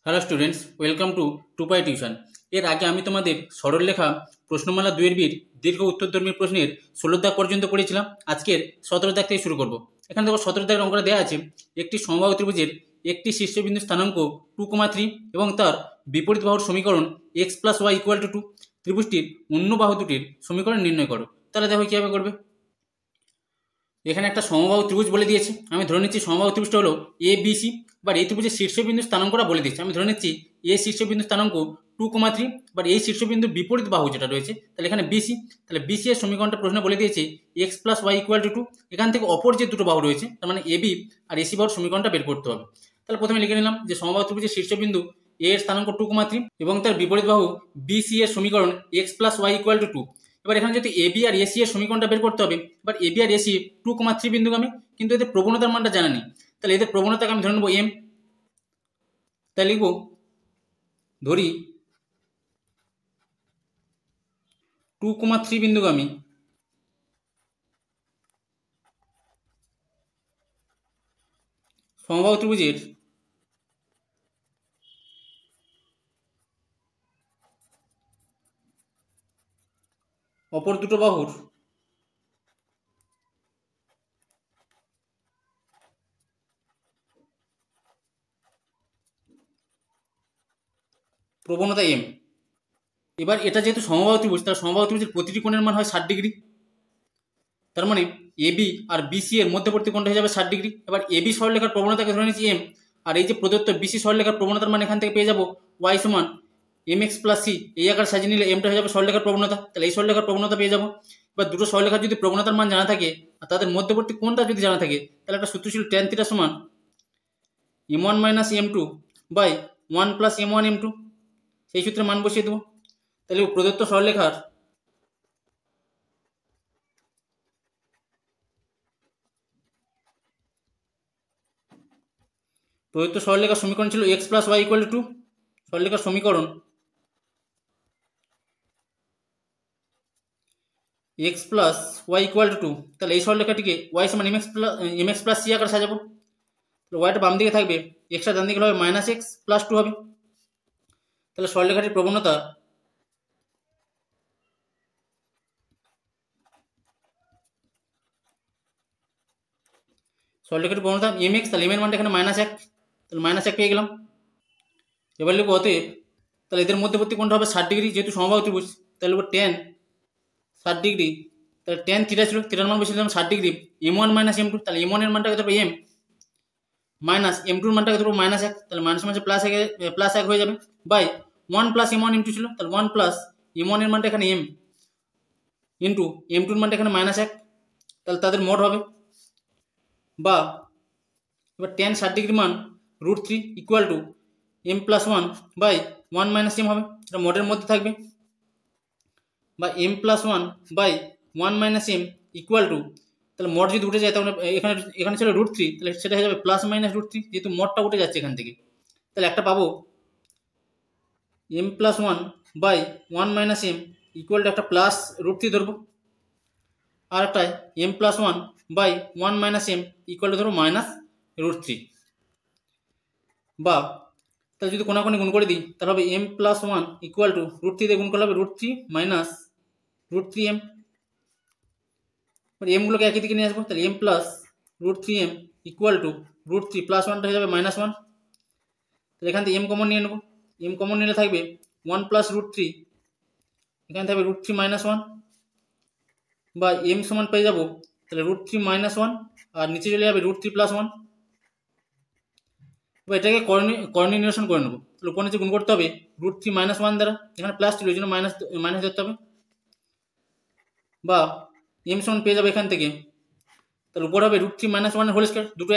Hello students, welcome to Tupai tuition. এর আগে আমি তোমাদের সরলরেখা প্রশ্নমালা 2-এর বির দীর্ঘ উত্তরধর্মী প্রশ্নের 16 দাগ পর্যন্ত পড়েছিলাম। আজকের 17 দাগ থেকে শুরু করব। এখানে দেখো 17 দাগের অঙ্কটা দেওয়া আছে, একটি সমবাহু ত্রিভুজের একটি শীর্ষবিন্দু স্থানাঙ্ক 2,3 এবং তার বিপরীত বাহুর সমীকরণ x + y = 2। ত্রিভুজটির অন্য বাহু দুটির সমীকরণ নির্ণয় করো। তাহলে দেখো কীভাবে করবে। এখানে একটা সমবাহু ত্রিভুজ বলে দিয়েছে, আমি ধরে নিচ্ছি সমবাহু ত্রিভুজটা হলো ABC। এবার এই ত্রিভুজের শীর্ষবিন্দু স্থানাঙ্কটা বলে দিচ্ছে, আমি ধরে নিচ্ছি এ শীর্ষবিন্দু স্থানাঙ্ক 2,3। এবার এই শীর্ষবিন্দুর বিপরীত বাহু যেটা রয়েছে, তাহলে এখানে BC, তাহলে BC এর সমীকরণটা প্রশ্ন বলে দিয়েছে x + y = 2। এখান থেকে অপর যে দুটো বাহু রয়েছে, তার মানে AB আর AC বাহুর সমীকরণটা বের করতে হবে। তাহলে প্রথমে লিখে নিলাম যে সমবাহু ত্রিভুজের শীর্ষবিন্দু A এর স্থানাঙ্ক 2,3 এবং তার বিপরীত বাহু BC এর সমীকরণ x + y = 2। এবার এখানে যদি AB আর AC এর সমীকরণটা বের করতে হবে। এবার AB আর AC 2,3 বিন্দুগামী, কিন্তু এদের প্রবণতার মানটা জানা নেই। তাহলে এদের প্রবণতাকে আমি ধরে নেবো m। তাই লিখব, ধরি 2,3 বিন্দুগামী সমবাহু ত্রিভুজের অপর দুটো বাহুর প্রবণতা m। এবার এটা যেহেতু সমবাহু ত্রিভুজ, তার সমবাহু ত্রিভুজের প্রতিটি কোণের মান হয় 60 ডিগ্রি। তার মানে AB আর BC এর মধ্যবর্তী কোণটা হয়ে যাবে 60 ডিগ্রি। এবার AB সরলরেখার প্রবণতাকে ধরে নিচ্ছি m, আর এই যে প্রদত্ত BC সরলরেখার প্রবণতার মান এখান থেকে পেয়ে যাব y = mx + c। এই আকার সাজিয়ে নিলে mটা হয়ে যাবে সরলরেখার প্রবণতা, তাহলে এই সরলরেখার প্রবণতা পেয়ে যাব। এবার দুটো সরলরেখার যদি প্রবণতার মান জানা থাকে আর তাদের মধ্যবর্তী কোণটা যদি জানা থাকে, তাহলে একটা সূত্র ছিল tan θ = m1 - m2 / 1 + m1 m2। সেই সূত্রে মান বসিয়ে দেবো। তাহলে প্রদত্ত সরলরেখার সরলরেখার সমীকরণ ছিল x + y = 2। সরলরেখার সমীকরণ x + y = 2। তাহলে এই সরলরেখাটিকে y = mx + c আকারে সাজাবো। তাহলে ওয়াইটা বাম দিকে থাকবে, এক্সটা ডান দিকে হবে -x + 2 হবে। তাহলে সরলরেখাটির প্রবণতা mx, তাহলে m এর মানটা এখানে -1, তাহলে -1 পেয়ে গেলাম। এবার লিখব অতএব, তাহলে এদের মধ্যবর্তী কোণটা হবে 60 ডিগ্রি, যেহেতু সমবাহু ত্রিভুজ। তাহলে লিখব tan 60 ডিগ্রি, তাহলে tan θ ছিল, θর মান বসিয়ে দিলাম 60 ডিগ্রি, m1 - m2। তাহলে m1 এর মানটা কত হবে m, মাইনাস m2 এর মানটা কত হবে -1, তাহলে মাইনাস মাঝে +1 হয়ে যাবে, বাই 1 + m1 m2 ছিল, তাহলে 1 + m1 এর মানটা এখানে m ইন্টু m2 এর মানটা এখানে -1, তাহলে তাদের মোড হবে। বা এবার tan 60 ডিগ্রি মান √3 = m + 1 / 1 - m হবে, এটা মোডের মধ্যে থাকবে। বা m + 1 / 1 - m = তাহলে মোড যদি উঠে যায়, তাহলে এখানে ছিল √3, তাহলে সেটা হয়ে যাবে +-√3, যেহেতু মোডটা উঠে যাচ্ছে এখান থেকে। তাহলে একটা পাবো m + 1 / 1 - m = একটা +√3 ধরবো, আর একটা m + 1 / 1 - m = ধরো -√3। বা তাহলে যদি কোনাকুনি গুণ করে দিই, তাহলে হবে m + 1 = √3 দিয়ে গুণ করলে হবে √3 - √3m। এবার এমগুলোকে একই দিকে নিয়ে আসবো, তাহলে m + √3m = √3 + 1টা হয়ে যাবে -1। তাহলে এখান থেকে m কমন নিয়ে নেবো, m কমন নিলে থাকবে 1 + √3, এখানে থাকবে √3 - 1, বা m সমান পেয়ে যাবো তাহলে √3 - 1, আর নিচে চলে যাবে √3 + 1। এবার এটাকে করণীয় নিরসন করে নেবো। তাহলে উপর নিচে গুণ করতে হবে √3 - 1 দ্বারা, এখানে প্লাস ছিল ওই জন্য মাইনাস ধরতে হবে। বা m সমান পেয়ে যাবে এখান থেকে, তাহলে উপর হবে √3 - 1 হোল স্কয়ার, দুটো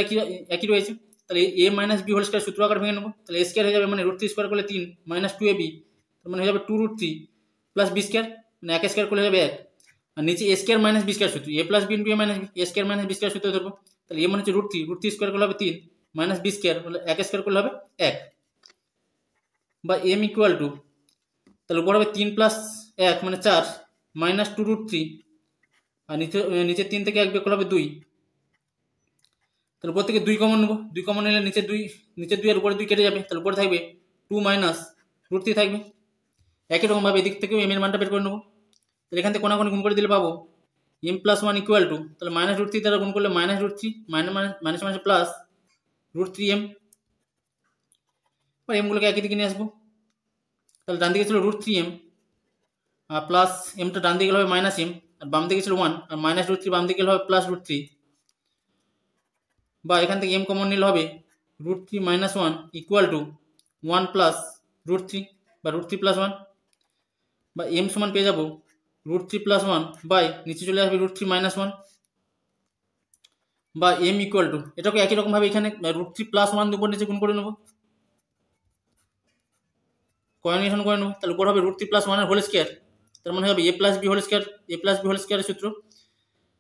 একই রয়েছে। তাহলে a - b হোল স্কয়ার সূত্র আকার ভেঙে নেবো, তাহলে a স্কয়ার হয়ে যাবে মানে √3 স্কয়ার করলে 3 - 2ab, তার মানে হয়ে যাবে 2√3 + b স্কয়ার, মানে 1 স্কয়ার করলে যাবে 1। আর নিচে a স্কয়ার - b স্কয়ার সূত্র, a + b * a - b, a square - b square সূত্র ধরবো। তাহলে a মানে হচ্ছে √3 স্কয়ার করলে হবে 3 - b স্কয়ার হলে 1 স্কয়ার করলে হবে 1। বা m = তাহলে উপর হবে 3 + 1 মানে 4 - 2√3, আর নিচে 3 থেকে 1 বিয়োগ করলে হবে 2। তাহলে উপর থেকে 2 কমন নেবো, 2 কমন নিলে নিচে 2 আর উপরে 2 কেটে যাবে, তাহলে উপরে থাকবে 2 মাইনাস রুট 3 থাকবে। একই রকমভাবে এদিক থেকেও এম এর মানটা বের করে নেবো। তাহলে এখান থেকে কোনাকুনি গুণ করে দিলে পাবো এম প্লাস 1 ইকুয়াল টু, তাহলে মাইনাস রুট 3 দ্বারা গুণ করলে minus root 3 minus minus plus root 3 M. এমগুলোকে একই দিকে নিয়ে আসবো। তাহলে ডান দিকে ছিল রুট 3 এম আর প্লাস এমটা ডান দিকে হবে মাইনাস এম, আর বাম দিকে ছিল 1 আর মাইনাস রুট 3 বাম দিকে হবে প্লাস রুট 3, বা এখান থেকে এম কমন নিলে হবে root 3 minus 1 equal to 1 plus root 3 বা রুট 3 প্লাস 1, বা এম সমান পেয়ে যাবো রুট 3 প্লাস 1 বাই নিচে চলে আসবে রুট 3 মাইনাস 1, বা এম ইকুয়াল টু এটাকে একই রকমভাবে এখানে রুট 3 প্লাস 1 উপর নিচে গুণ করে নেবো, কোঅর্ডিনেশন করে নেবো। তাহলে উপর হবে রুট 3 প্লাস 1 এর হোল স্কোয়ার, তার মানে হবে এ প্লাস বি হোল স্কোয়ার, এ প্লাস বি হোল স্কোয়ারের সূত্র।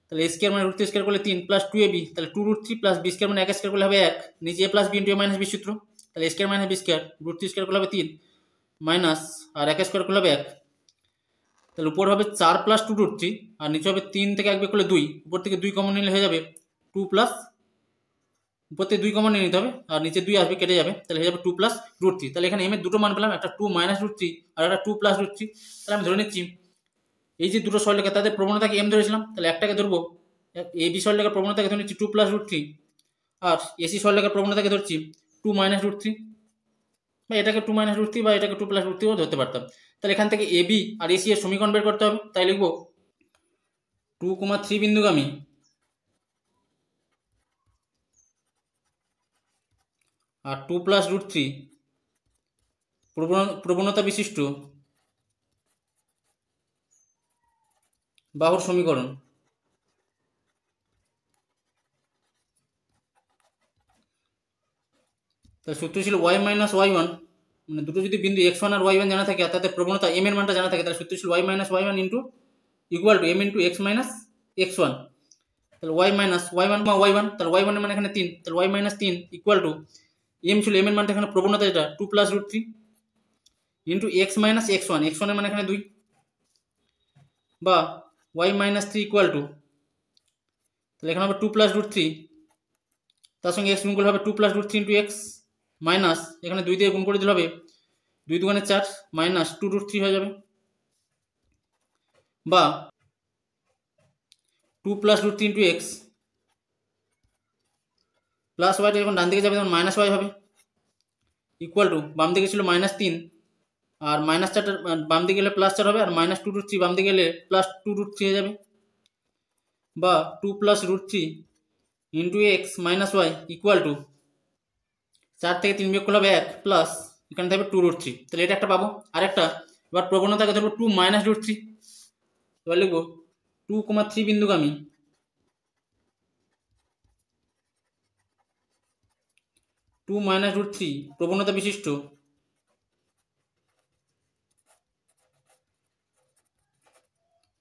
তাহলে এ স্কোয়ার মানে রুট 3 স্কোয়ার করলে 3 প্লাস 2ab, তাহলে 2 রুট 3 প্লাস বি স্কোয়ার মানে 1 স্কোয়ার করলে হবে 1, নিচে A plus B into A minus B সূত্র। তাহলে A square minus B square root 3 square করলে হবে 3 মাইনাস আর 1 স্কোয়ার করলে হবে 1, তাহলে উপর হবে 4 প্লাস 2 রুট 3 আর নিচে হবে 3 থেকে 1 বিয়োগ করলে 2, উপর থেকে 2 কমন নিলে হয়ে যাবে 2 প্লাস, উপর থেকে 2 কমন নিয়ে নিতে হবে আর নিচে 2 আসবে কেটে যাবে, তাহলে হয়ে যাবে 2 প্লাস রুট 3। তাহলে এখানে এম এর দুটো মান পেলাম, একটা 2 মাইনাস রুট 3 আর একটা 2 প্লাস রুট 3। তাহলে আমি ধরে নিচ্ছি এই যে দুটো সরলরেখা তাদের প্রবণতাকে এম ধরেছিলাম, তাহলে একটাকে ধরবো এ বি সরলরেখার প্রবণতাকে ধরে নিচ্ছি 2 প্লাস রুট 3 আর এসি সরলরেখার প্রবণতাকে ধরছি 2 মাইনাস রুট 3, বা এটাকে 2 মাইনাস রুট 3 বা এটাকে 2 প্লাস রুট 3ও ধরতে পারতাম। তাহলে এখান থেকে এ বি আর এসি এর সমীকরণ বের করতে হবে, তাই লিখবো 2,3 বিন্দুগামী আর 2 প্লাস রুট 3 প্রবণতা বিশিষ্ট বাহুর সমীকরণ। তাহলে সূত্র ছিল y মাইনাস y1, মানে দুটো যদি বিন্দু x1 আর y1 জানা থাকে আর তাদের প্রবণতা m এর মানটা জানা থাকে, তাহলে সূত্র ছিল y minus y1 into equal to m into x minus x1। তাহলে y মাইনাস y1 y1, তাহলে y1 এর মান এখানে 3, তাহলে y minus 3 equal to m ছিল m এর মানটা এখানে প্রবণতা যেটা 2 plus root 3 into x minus x1, x1 এর মান এখানে 2, বা y মাইনাস 3 ইকুয়াল টু, তাহলে এখানে হবে 2 প্লাস রুট 3 তার সঙ্গে x গুণ করলে হবে 2 plus root 3 into x minus এখানে 2 দিয়ে গুণ করে দিলে হবে 2 দুগুণে 4 মাইনাস 2 রুট 3 হয়ে যাবে, বা 2 plus root 3 into x plus ওয়াইটা যখন ডান দিকে যাবে তখন মাইনাস ওয়াই হবে ইকুয়াল টু, বাম দিকে ছিল মাইনাস 3 আর মাইনাস 4টা বাম দিকে গেলে প্লাস 4 হবে আর মাইনাস 2 রুট 3 বাম দিকে গেলে প্লাস 2 রুট 3 হয়ে যাবে, বা 2 plus root 3 into x minus y equal to 4 থেকে 3 বিয়োগ করলে হবে 1 প্লাস এখানে থাকবে 2 রুট 3। তাহলে এটা একটা পাবো। আরেকটা এবার প্রবণতাকে ধরবো 2 মাইনাস রুট 3, এবার লিখবো 2,3 বিন্দুগামী টু মাইনাস রুট 3 প্রবণতা বিশিষ্ট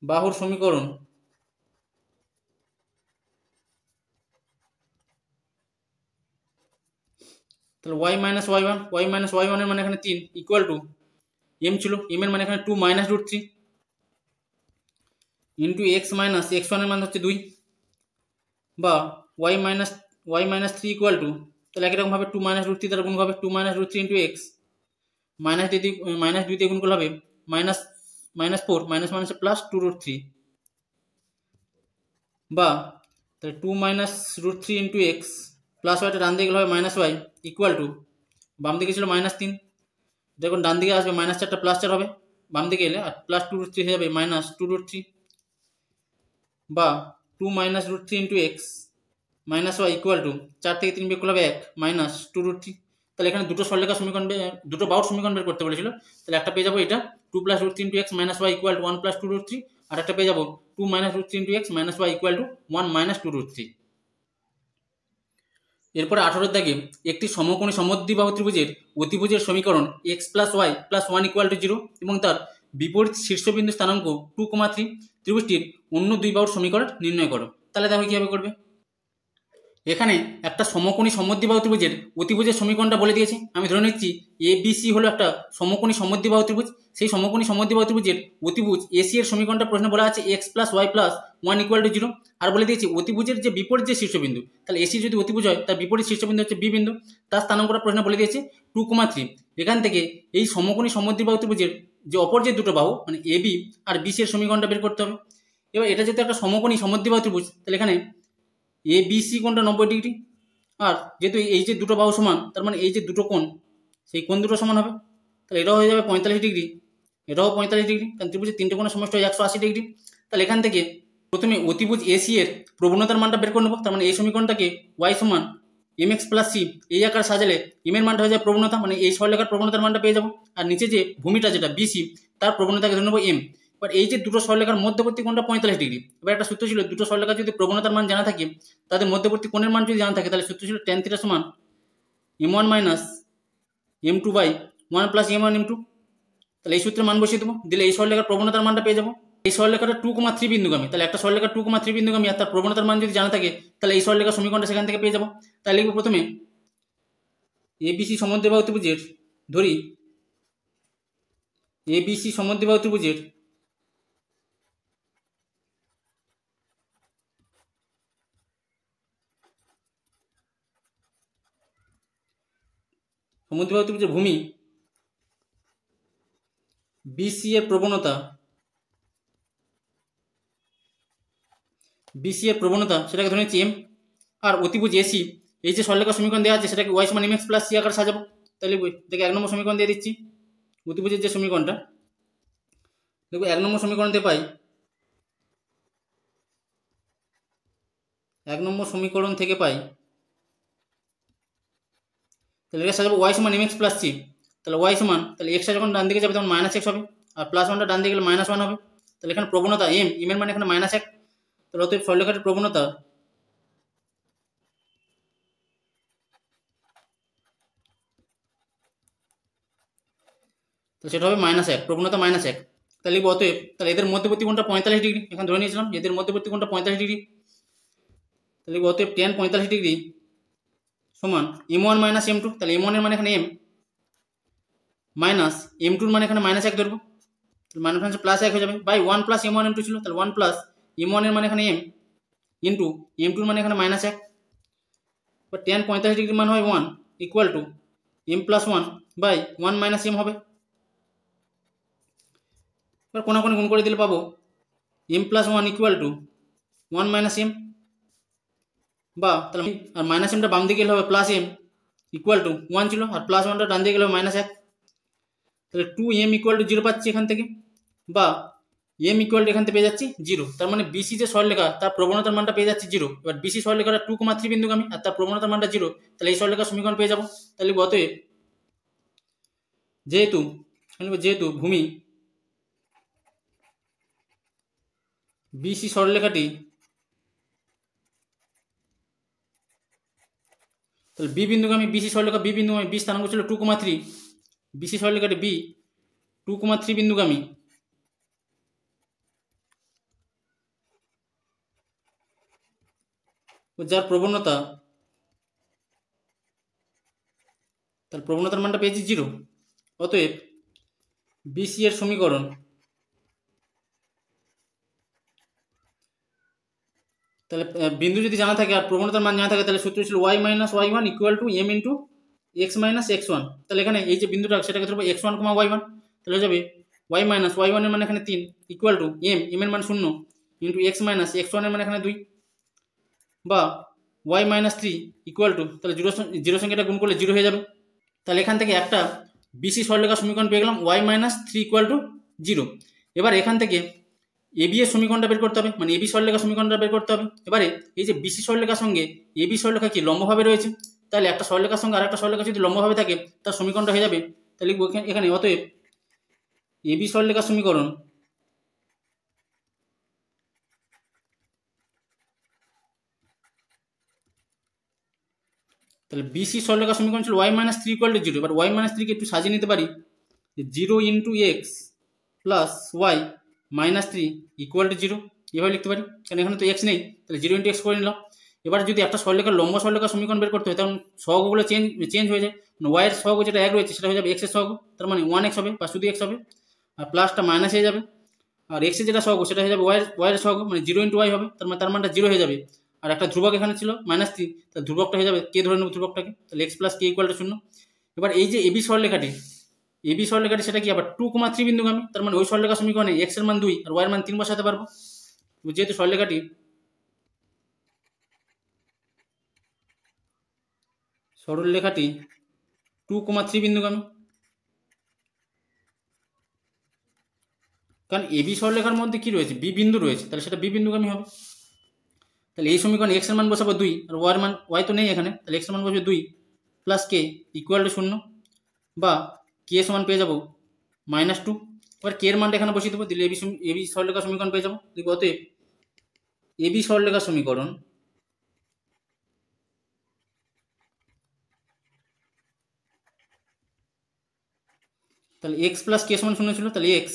বাহুর সমীকরণ। তাহলে y মাইনাস y1 এর মানে এখানে 3 ইকুয়াল টু m ছিল m এর মানে এখানে 2 minus root 3 into x minus x1 এর মান হচ্ছে 2, বা y মাইনাস 3 ইকুয়াল টু, তাহলে একই রকমভাবে 2 মাইনাস রুট 3 দ্বারা গুণ হবে 2 minus root 3 into x minus 2 দিয়ে গুণ করলে হবে minus 4 minus minus plus 2 root 3, বা তাহলে 2 minus root 3 into x plus ওয়াইটা ডান দিকে গেলে হবে মাইনাস ওয়াই ইকুয়াল টু, বাম দিকে ছিল মাইনাস 3 দেখুন ডান দিকে আসবে মাইনাস 4টা প্লাস 4 হবে বাম দিকে এলে, আর প্লাস 2 রুট 3 হয়ে যাবে মাইনাস 2 রুট 3, বা 2 minus root 3 into x minus y equal to 4 থেকে 3 বিয়োগ করলে হবে 1 মাইনাস 2 রুট 3। তাহলে এখানে দুটো সরলরেখার সমীকরণ দুটো বাহুর সমীকরণ বের করতে বলেছিল, তাহলে একটা পেয়ে যাবো এটা 2 plus root 3 into x minus y equal to 1 plus 2 root 3, আর একটা পেয়ে যাবো 2 minus root 3 into x minus y equal to 1 minus 2 root 3। এরপরে 18 দাগে একটি সমকোণী সমদ্বিবাহু ত্রিভুজের অতিভুজের সমীকরণ x plus y plus 1 equal to 0 এবং তার বিপরীত শীর্ষবিন্দু স্থানাঙ্ক 2,3 ত্রিভুজটির অন্য দুই বাহুর সমীকরণ নির্ণয় করো। তাহলে দেখো কীভাবে করবে। এখানে একটা সমকোণী সমদ্বিবাহু ত্রিভুজের অতিভুজের সমীকরণটা বলে দিয়েছে। আমি ধরে নিচ্ছি ABC হলো একটা সমকোণী সমদ্বিবাহু ত্রিভুজ, সেই সমকোণী সমদ্বিবাহু ত্রিভুজের অতিভুজ AC এর সমীকরণটা প্রশ্নে বলা আছে x plus y plus 1 equal to 0, আর বলে দিয়েছি অতিভুজের যে বিপরীত যে শীর্ষবিন্দু, তাহলে AC যদি অতিভুজ হয় তার বিপরীত শীর্ষবিন্দু হচ্ছে B বিন্দু, তার স্থানাঙ্কটা প্রশ্নে বলে দিয়েছে 2,3। এখান থেকে এই সমকোণী সমদ্বিবাহু ত্রিভুজের যে অপর যে দুটো বাহু মানে এ বি আর বিসি এর সমীকরণটা বের করতে হবে। এবার এটা যেহেতু একটা সমকোণী সমদ্বিবাহু ত্রিভুজ, তাহলে এখানে এ বিসি কোণটা 90 ডিগ্রি, আর যেহেতু এই যে দুটো বাহু সমান, তার মানে এই যে দুটো কোণ, সেই কোণ দুটো সমান হবে। তাহলে এটাও হয়ে যাবে 45 ডিগ্রি, এটাও 45 ডিগ্রি, কারণ ত্রিভুজের তিনটে কোণের সমষ্টি হয় 180 ডিগ্রি। তাহলে এখান থেকে প্রথমে অতিভুজ এসি এর প্রবণতার মানটা বের করে নেবো। তার মানে এই সমীকরণটাকে ওয়াই সমান এম এক্স প্লাস সি এই আকার সাজালে এম এর মানটা হয়ে যায় প্রবণতা, মানে এই সরলরেখার প্রবণতার মানটা পেয়ে যাবো। আর নিচে যে ভূমিটা যেটা বিসি, তার প্রবণতাকে ধরে নেবো এম। এবার এই যে দুটো সরলরেখার মধ্যবর্তী কোণটা 45 ডিগ্রি। এবার একটা সূত্র ছিল, দুটো সরলরেখার যদি প্রবণতার মান জানা থাকে, তাদের মধ্যবর্তী কোণের মান যদি জানা থাকে, তাহলে সূত্র ছিল tan থিটা সমান m1 minus m2 by 1 plus m1 m2। তাহলে এই সূত্রে মান বসিয়ে দেবো, দিলে এই সরলরেখার প্রবণতার মানটা পেয়ে যাবো। এই সরলরেখাটা 2,3 বিন্দুগামী, তাহলে একটা সরলরেখা 2,3 বিন্দুগামী আর তার প্রবণতার মান যদি জানা থাকে, তাহলে এই সরলরেখার সমীকরণটা সেখান থেকে পেয়ে যাবো। তাহলে লিখবো প্রথমে এবিসি সমদ্বিবাহু ত্রিভুজের, ধরি এবিসি সমদ্বিবাহু ত্রিভুজের সমদ্বিবাহু ত্রিভুজের ভূমি বিসি এর প্রবণতা, বিসি এর প্রবণতা সেটাকে ধরে নিচ্ছি এম। আর অতিভুজ এসি, এই যে সরলরেখার সমীকরণ দেওয়া আছে সেটাকে ওয়াই সমান এম এক্স প্লাস সি আকার সাজাবো। তাহলে দেখে 1 নম্বর সমীকরণ দিয়ে দিচ্ছি। অতিভুজের যে সমীকরণটা দেখবো 1 নম্বর সমীকরণ দিয়ে পাই, 1 নম্বর সমীকরণ থেকে পাই, তাহলে এটা সাজাবো ওয়াই সমান এম এক্স প্লাস সি। তাহলে ওয়াই সমান, তাহলে এক্সটা যখন ডান দিকে যাবে তখন মাইনাস এক্স হবে, আর প্লাস ওয়ানটা ডান দিকে গেলে -1 হবে। তাহলে এখানে প্রবণতা এম, এম এর মানে এখানে -1। তাহলে অতএব সরলরেখাটির প্রবণতা তো সেটা হবে -1, প্রবণতা -1। তাহলে লিখবো অতএব, তাহলে এদের মধ্যবর্তী কোণটা 45 ডিগ্রি, এখানে ধরে নিয়েছিলাম এদের মধ্যবর্তী কোণটা 45 ডিগ্রি। তাহলে লিখবো অতএব tan 45 ডিগ্রি সমান m1 মাইনাস m2। তাহলে m1 এর মানে এখানে m, মাইনাস m2 এর মানে এখানে -1 ধরবো, তাহলে মানে প্লাস 1 হয়ে যাবে, বাই 1 প্লাস m1 m2 ছিল, তাহলে 1 প্লাস m1 এর মানে এখানে m ইন্টু m2 এর মানে এখানে -1। বা tan 45 ডিগ্রি মান হয় 1 equal to m plus 1 by 1 minus m হবে। এবার কোনাকুনি গুণ করে দিলে পাবো m plus 1 equal to 1 minus m, বা তাহলে আর মাইনাস এমটা বাম দিকে গেলে হবে প্লাস m ইকুয়াল টু 1 ছিল, আর প্লাস 1টা ডান দিকে গেলে হবে -1। তাহলে 2m ইকুয়াল টু 0 পাচ্ছি এখান থেকে, বা m ইকুয়াল টু এখান থেকে পেয়ে যাচ্ছি 0। তার মানে বিসি যে সরলরেখা তার প্রবণতার মানটা পেয়ে যাচ্ছি 0। এবার বিসি সরলরেখাটা 2,3 বিন্দুগামী আর তার প্রবণতার মানটা 0, তাহলে এই সরলরেখার সমীকরণ পেয়ে যাবো। তাহলে অতএব যেহেতু ভূমি বিসি সরলরেখাটি, তাহলে বি বিন্দুগামী বিসি সরলরেখা বি বিন্দুগামী, বি স্থানাঙ্ক ছিল 2,3, বিসি সরলরেখাটি বি 2,3 বিন্দুগামী, যার প্রবণতা, তার প্রবণতার মানটা পেয়েছি 0। অতএব বিসি এর সমীকরণ, তাহলে বিন্দু যদি জানা থাকে আর প্রবণতার মান জানা থাকে, তাহলে সূত্র ছিল y minus y1 equal to m into x minus x1। তাহলে এখানে এই যে বিন্দুটা সেটাকে ধরবো x1, y1। তাহলে হয়ে যাবে y মাইনাস y1 এর মানে এখানে 3 ইকুয়াল টু m এর মান 0 ইন্টু x মাইনাস x1 এর মানে এখানে 2, বা y মাইনাস 3 ইকুয়াল টু, তাহলে জিরো সংখ্যাটা গুণ করলে 0 হয়ে যাবে। তাহলে এখান থেকে একটা বিসি সরলরেখার সমীকরণ পেয়ে গেলাম y মাইনাস 3 ইকুয়াল টু 0। এবার এখান থেকে এবি এর সমীকরণটা বের করতে হবে, মানে এবি সরলরেখার সমীকরণটা বের করতে হবে। এবারে এই যে বিসি সরলরেখার সঙ্গে এবি সরলরেখা কি লম্বভাবে রয়েছে, তাহলে একটা সরলরেখার সঙ্গে আরেকটা সরলরেখা যদি লম্বভাবে থাকে তার সমীকরণটা হয়ে যাবে। তাহলে লিখবো এখানে অতএব এবি সরলরেখার সমীকরণ তাহলে বিসি সরলরেখার সমীকরণ ছিল y মাইনাস 3 ইকুয়াল টু 0। এবার y মাইনাস 3 কে একটু সাজিয়ে নিতে পারি, 0 into x plus y minus 3 equal to 0 এভাবে লিখতে পারি, কারণ এখানে তো এক্স নেই। তাহলে 0 ইন্টু এক্স করে নিলাম। এবার যদি একটা সরলরেখার লম্ব সরলরেখার সমীকরণ বের করতে হয়, তখন সহগগুলো চেঞ্জ হয়ে যায়। ওয়াইয়ের সহগ যেটা 1 রয়েছে সেটা হয়ে যাবে এক্সের সহগ, তার মানে 1x হবে বা শুধু x হবে, আর প্লাসটা মাইনাস হয়ে যাবে। আর এক্সের যেটা সহগ সেটা হয়ে যাবে ওয়াইয়ের সহগ, মানে 0 ইন্টু ওয়াই হবে, তার মানটা 0 হয়ে যাবে। আর একটা ধ্রুবক এখানে ছিল -3, তাহলে ধ্রুবকটা হয়ে যাবে কে ধরে নেব ধ্রুবকটাকে, তাহলে x plus K equal to 0। এবার এই যে এবি সরলরেখাটি সেটা কি আবার 2,3 বিন্দুগামী, তার মানে ওই সরলরেখা সমীকরণে x এর মান 2 আর y এর মান 3 বসাতে পারবো। যেহেতু সরলরেখাটি 2,3 বিন্দুগামী, কারণ এবি সরলরেখার মধ্যে কি রয়েছে, বি বিন্দু রয়েছে, তাহলে সেটা বি বিন্দুগামী হবে। তাহলে এই সমীকরণে x এর মান বসাবো 2 আর y এর মান, y তো নেই এখানে, তাহলে x এর মান বসবে 2 প্লাস k ইকুয়াল টু 0, বা k সমান পেয়ে যাবো -2। এবার k এর মানটা এখানে বসিয়ে দেবো, দিলে এবি সরলরেখা সমীকরণ পেয়ে যাবো। দেখবো অতএব এবি সরলরেখা সমীকরণ তাহলে x প্লাস k সমান 0 ছিল, তাহলে x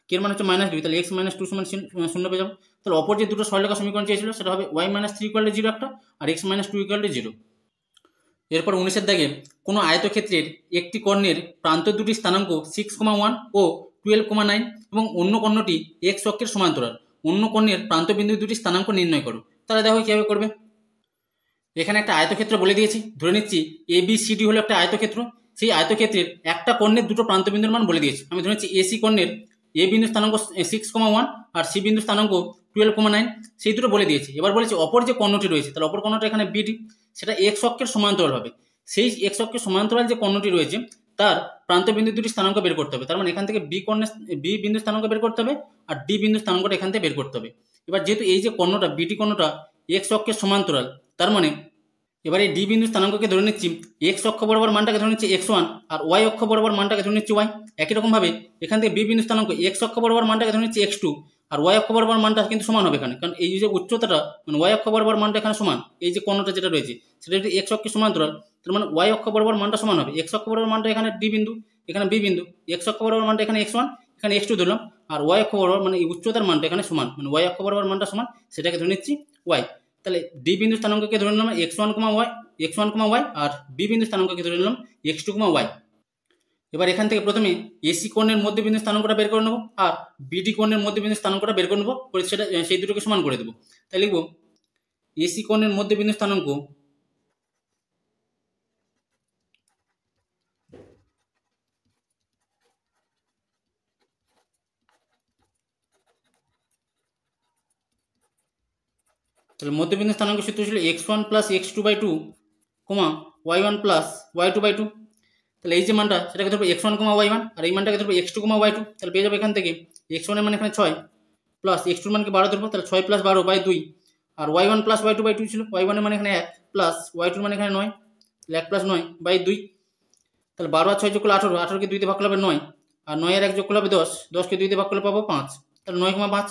k এর মান হচ্ছে -2, তাহলে x -2 সমান 0 পেয়ে যাবো। তাহলে অপর যে দুটো সরলরেখা সমীকরণ চেয়েছিল সেটা হবে y - 3 ইকুয়াল টু 0 একটা, আর x - 2 ইকুয়াল টু 0। এরপর 19-এর দাগে কোনো আয়তক্ষেত্রের একটি কর্ণের প্রান্ত দুটি স্থানাঙ্ক 6,1 ও 12,9 এবং অন্য কর্ণটি x অক্ষের সমান্তরাল, অন্য কর্ণের প্রান্তবিন্দু দুটি স্থানাঙ্ক নির্ণয় করো। তাহলে দেখো কীভাবে করবে। এখানে একটা আয়তক্ষেত্র বলে দিয়েছি, ধরে নিচ্ছি ABCD হলো একটা আয়তক্ষেত্র। সেই আয়তক্ষেত্রের একটা কর্ণের দুটো প্রান্তবিন্দুর মান বলে দিয়েছি। আমি ধরে নিচ্ছি AC কর্ণের A বিন্দু স্থানাঙ্ক 6,1 আর C বিন্দু স্থানাঙ্ক 12,9, সেই দুটো বলে দিয়েছি। এবার বলেছি অপর যে কর্ণটি রয়েছে, তাহলে অপর কর্ণটা এখানে BD, সেটা x অক্ষের সমান্তরাল হবে। সেই x অক্ষের সমান্তরাল যে কর্ণটি রয়েছে তার প্রান্তবিন্দু দুটি স্থানাঙ্ক বের করতে হবে। তার মানে এখান থেকে B বিন্দু স্থানাঙ্ক বের করতে হবে আর D বিন্দু স্থানাঙ্কটা এখান থেকে বের করতে হবে। এবার যেহেতু এই যে কর্ণটা BD কর্ণটা x অক্ষের সমান্তরাল, তার মানে এবার এই ডি বিন্দু স্থানাঙ্ককে ধরে নিচ্ছি x অক্ষ বরাবর মানটাকে ধরে নিচ্ছি x1 আর y অক্ষ বরাবর মানটাকে ধরে নিচ্ছি y। একই রকমভাবে এখান থেকে বি বিন্দু স্থানাঙ্ক x অক্ষ বরাবর মানটাকে ধরে নিচ্ছি x2 আর y অক্ষ বরাবর মানটা কিন্তু সমান হবে এখানে, কারণ এই যে উচ্চতাটা মানে y অক্ষ বরাবর মানটা এখানে সমান, এই যে কর্ণটা যেটা রয়েছে সেটা যদি x অক্ষের সমান্তরাল, তার মানে y অক্ষ বরাবর মানটা সমান হবে। x অক্ষ বরাবর মানটা এখানে ডি বিন্দু, এখানে বি বিন্দু, x অক্ষ বরাবর মানটা এখানে x1, এখানে x2 ধরলাম, আর y অক্ষ বরাবর মানে এই উচ্চতার মানটা এখানে সমান, মানে y অক্ষ বরাবর মানটা সমান, সেটাকে ধরে নিচ্ছি y। তাহলে ডি বিন্দু স্থানাঙ্ককে ধরে নিলাম x1, y আর বি বিন্দু স্থানাঙ্ককে ধরে নিলাম x2, y। এবার এখান থেকে প্রথমে এসি কোণের মধ্যবিন্দু স্থানাঙ্কটা বের করে নেবো আর বিডি কোণের মধ্যবিন্দু স্থানাঙ্কটা বের করে নেবো, করে সেটা সেই দুটোকে সমান করে দেবো। তাই লিখবো এসি কোণের মধ্যবিন্দু স্থানাঙ্ক তাহলে মধ্যবিন্দু স্থানাঙ্ক সূত্র ছিল x1 plus x2/2, y1 plus y2/2। তাহলে এই যে মানটা সেটাকে ধরবো x1, y1 আর এই মানটাকে ধরবো x2, y2। তাহলে পেয়ে যাবো এখান থেকে x1 এর মান এখানে 6 প্লাস x2 এর মানকে 12 ধরবো, তাহলে 6 প্লাস 12/2 আর y1 প্লাস y2/2 ছিল, y1 এর মান এখানে 1 প্লাস y2 এর মান এখানে 9, তাহলে 1 প্লাস 9/2। তাহলে 12 আর 6 যোগ করলে 18, 18কে 2 দিয়ে ভাগ করলে হবে 9 আর 9 আর 1 যোগ করলে হবে 10, 10কে 2 দিয়ে ভাগ করলে পাবো 5, তাহলে 9,5।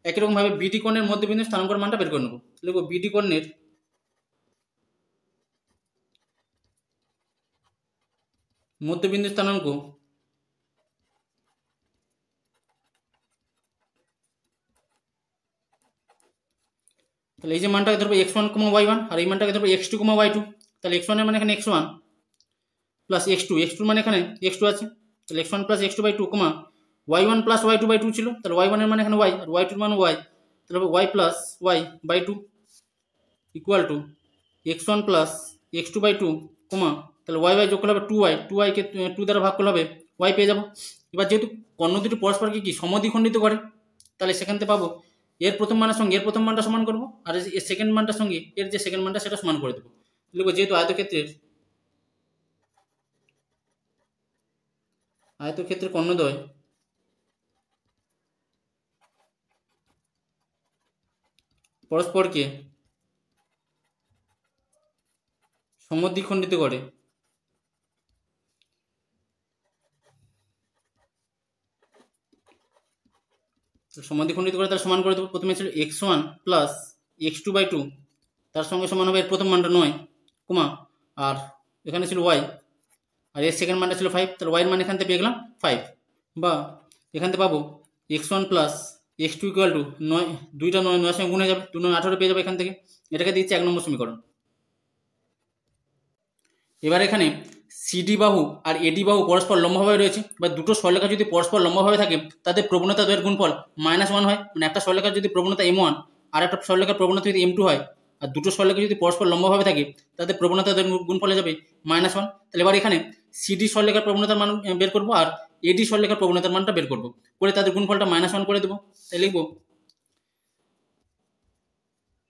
একই রকম ভাবে বিডি কোণের মধ্যবিন্দু স্থানাঙ্কের মানটা বের করে নেবো। লিখবো বিডি কোণের মধ্যবিন্দু স্থানাঙ্ক তাহলে এই যে মানটাকে ধরবো x1, y1 আর এই মানটাকে ধরবো x2, y2। তাহলে x1 এর মানে এখানে x1 প্লাস x2 এর মানে এখানে x2 আছে, তাহলে x1 plus x2/2, y1 plus y2/2 ছিল, তাহলে y1 এর মানে এখানে y আর y2 এর মানে y, তাহলে হবে y plus y/2 equal to x1 plus x2/2, তাহলে y যোগ করলে হবে 2y, 2yকে 2 দ্বারা ভাগ করলে হবে y পেয়ে যাবো। এবার যেহেতু কর্ণ দুটি পরস্পরকে কি সমদ্বিখণ্ডিত করে, তাহলে সেখান থেকে পাবো এর প্রথম মানের সঙ্গে এর প্রথম মানটা সমান করবো আর এর সেকেন্ড মানটার সঙ্গে এর যে সেকেন্ড মানটা সেটা সমান করে দেবো। লিখবো যেহেতু আয়তক্ষেত্রের কর্ণদ্বয় পরস্পরকে সমদ্বিখণ্ডিত করে, সমদ্বিখণ্ডিত করে তার সমান করে দেবো। প্রথমে ছিল x1 প্লাস x2/2, তার সঙ্গে সমান হবে এর প্রথম মানটা 9, আর এখানে ছিল y আর এর সেকেন্ড মানটা ছিল 5, তাহলে y এর মান এখান থেকে পেয়ে গেলাম 5, বা এখান থেকে পাবো x1 plus x2 equal to 9, 2টা 9 সঙ্গে গুণ হয়ে যাবে, 2 9 18 পেয়ে যাবে এখান থেকে। এটাকে দিচ্ছে 1 নম্বর সমীকরণ। এবার এখানে সিডি বাহু আর এডি বাহু পরস্পর লম্বভাবে রয়েছে, বা দুটো সরলরেখা যদি পরস্পর লম্বভাবে থাকে তাদের প্রবণতা দ্বয়ের গুণফল -1 হয়, মানে একটা সরলরেখার যদি প্রবণতা m1 আর একটা সরলরেখার প্রবণতা যদি m2 হয়, আর দুটো সরলরেখা যদি পরস্পর লম্বভাবে থাকে তাদের প্রবণতা দ্বয়ের গুণফল হয়ে যাবে -1। তাহলে এবার এখানে সিডি সরলরেখার প্রবণতার মান বের করবো আর এডি সরলরেখার প্রবণতার মানটা বের করবো, করে তাদের গুণফলটা -1 করে দেবো। তাই লিখব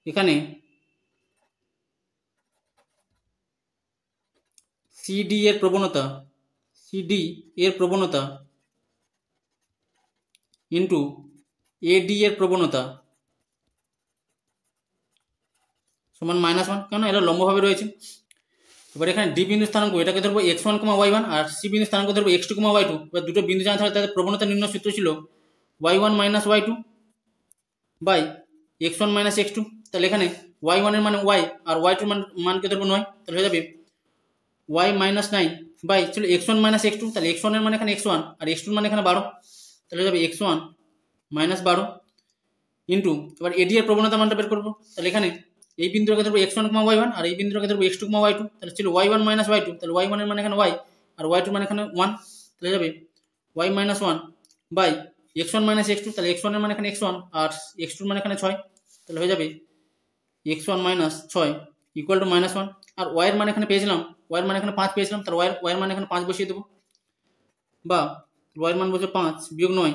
এখানে সিডি এর প্রবণতা ইন্টু এডি এর প্রবণতা সমান -1, কেন এরা লম্বভাবে রয়েছে। এবার এখানে ডি বিন্দু স্থানাঙ্ক এটাকে ধরবো x1, y1 আর সি বিন্দু স্থানাঙ্ক ধরবো x2, y2। এবার দুটো বিন্দু জানা থাকলে তাদের প্রবণতা নির্ণয় সূত্র ছিল y1 - y2 by x1 - x2। তাহলে এখানে y1 এর মানে y আর y2 মানকে ধরবো 9, তাহলে হয়ে যাবে y - 9 বাই ছিল x1 - x2। তাহলে x1 এর মানে এখানে x1 আর x2 এর মানে এখানে 12, তাহলে হয়ে যাবে x1 - 12 ইন্টু এবার এডি এর প্রবণতা মানটা বের করবো। তাহলে এখানে এই বিন্দুটাকে ধরবো x1, y1 আর এই বিন্দুটাকে ধরবো x2, y2। তাহলে ছিল y1 - y2, তাহলে y1 এর মানে এখানে y আর y2 মানে এখানে 1, তাহলে যাবে y - 1 বাই x1 - x2। তাহলে x1 এর মানে এখানে x1 আর x2 এর মানে এখানে 6, তাহলে হয়ে যাবে x1 - 6 equal to -1। R y এর মানে এখানে পেয়েছিলাম, y এর মানে এখানে 5 পেয়েছিলাম, তাহলে y এর মানে এখানে 5 বসিয়ে দেবো, বা y এর মান বসে 5 বিয়োগ 9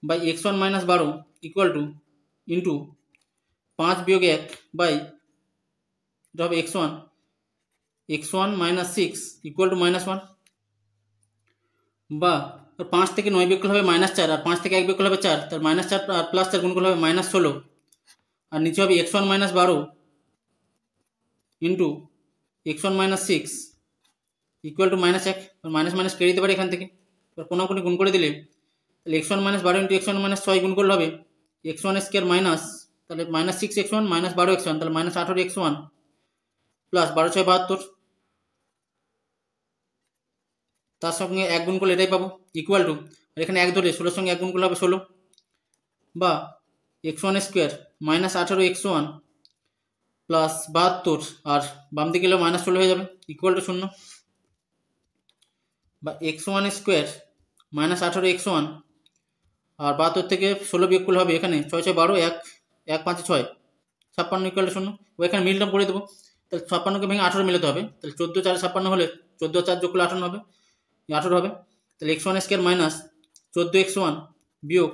by x1 - 12 equal to into 5 বিয়োগ 1 বাই এটা হবে x1 - 6 ইকুয়াল টু -1, বা 5 থেকে 9 বিয়োগ করলে হবে -4 আর 5 থেকে 1 বিয়োগ করলে হবে 4, তার -4 আর +4 গুণ করলে হবে -16 আর নিচে হবে x1 - 12 into x1 - 6 equal to -1। Minus কেটে দিতে পারি এখান থেকে, এবার কোনাকুনি গুণ করে দিলে তাহলে x1 - 12 ইন্টু x1 - 6 গুণ করলে হবে x1 স্কোয়ার মাইনাস তাহলে -6x1 - 12x1 তাহলে -18x1 প্লাস 12 6 72, তার সঙ্গে 1 গুণ করলে এটাই পাবো ইকুয়াল টু, আর এখানে 1 ধরে 16 সঙ্গে 1 গুণ করলে হবে 16, বা x1 স্কোয়ার -18x1 প্লাস 72 আর বাম দিকে গেলে -16 হয়ে যাবে ইকুয়াল টু 0, বা x1 স্কোয়ার -18x1 আর 72 থেকে 16 বিয়োগ করলে হবে এখানে 6 6 12 1 1 5 6 56 ইকুয়াল টু 0। ও এখানে মিল টার্ম করে দেবো, তাহলে 56কে ভেঙে 18 মিলাতে হবে, তাহলে 14 4 56 হলে 14 4 যোগ করলে 18 হবে, 18 হবে। তাহলে x1 স্কোয়ার মাইনাস 14x1 বিয়োগ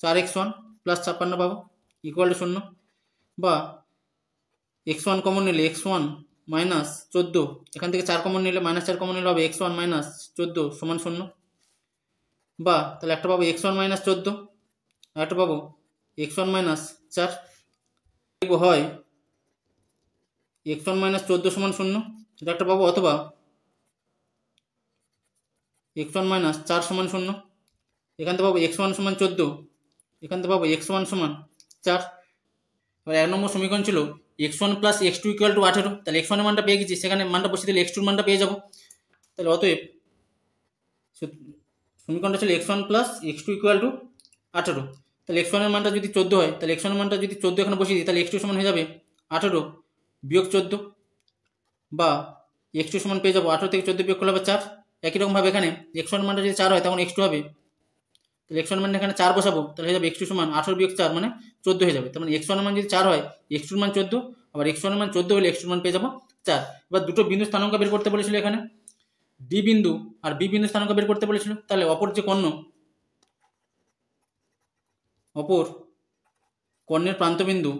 4x1 প্লাস 56 পাবো ইকুয়াল টু 0, বা x1 কমন নিলে x1 মাইনাস 14, এখান থেকে 4 কমন নিলে -4 কমন নিলে হবে x1 মাইনাস 14 সমান 0, বা তাহলে একটা পাবো x1 - 14 আর একটা পাবো x1 - 4 হয় x1 - 14 সমান 0 এটা একটা পাবো, অথবা x1 - 4 সমান 0, এখান থেকে পাবো x1 সমান 14, এখান থেকে পাবো x1 সমান 4। এবার 1 নম্বর সমীকরণ ছিল x1 plus x2 equal to 18, তাহলে x1 এর মানটা পেয়ে গেছি, সেখানে মানটা বসিয়ে দিলে x2 এর মানটা পেয়ে যাবো। তাহলে অতএব সমীকরণটা ছিল x1 plus x2 equal to 18, তাহলে x1 এর মানটা যদি 14 হয়, তাহলে x1 এর মানটা যদি 14 এখানে বসিয়ে দিই, তাহলে x2 সমান হয়ে যাবে 18 বিয়োগ 14, বা x2 সমান পেয়ে যাবো 18 থেকে 14 বিয়োগ করলে হবে 4। একই রকমভাবে এখানে x1 এর মানটা যদি 4 হয় তখন x2 হবে, তাহলে x1 এর মান এখানে 4 বসাবো, তাহলে হয়ে যাবে x2 সমান 18 বিয়োগ 4 মানে 14 হয়ে যাবে। তার মানে x1 এর মান যদি 4 হয় x2 এর মান 14, আবার x1 এর মান 14 হলে x2 এর মান পেয়ে যাবো 4। এবার দুটো বিন্দু স্থানাঙ্ক বের করতে বলেছিল এখানে, ডি বিন্দু আর বি বিন্দু স্থানাঙ্ক বের করতে বলেছিল। তাহলে অপর কর্ণের প্রান্তবিন্দু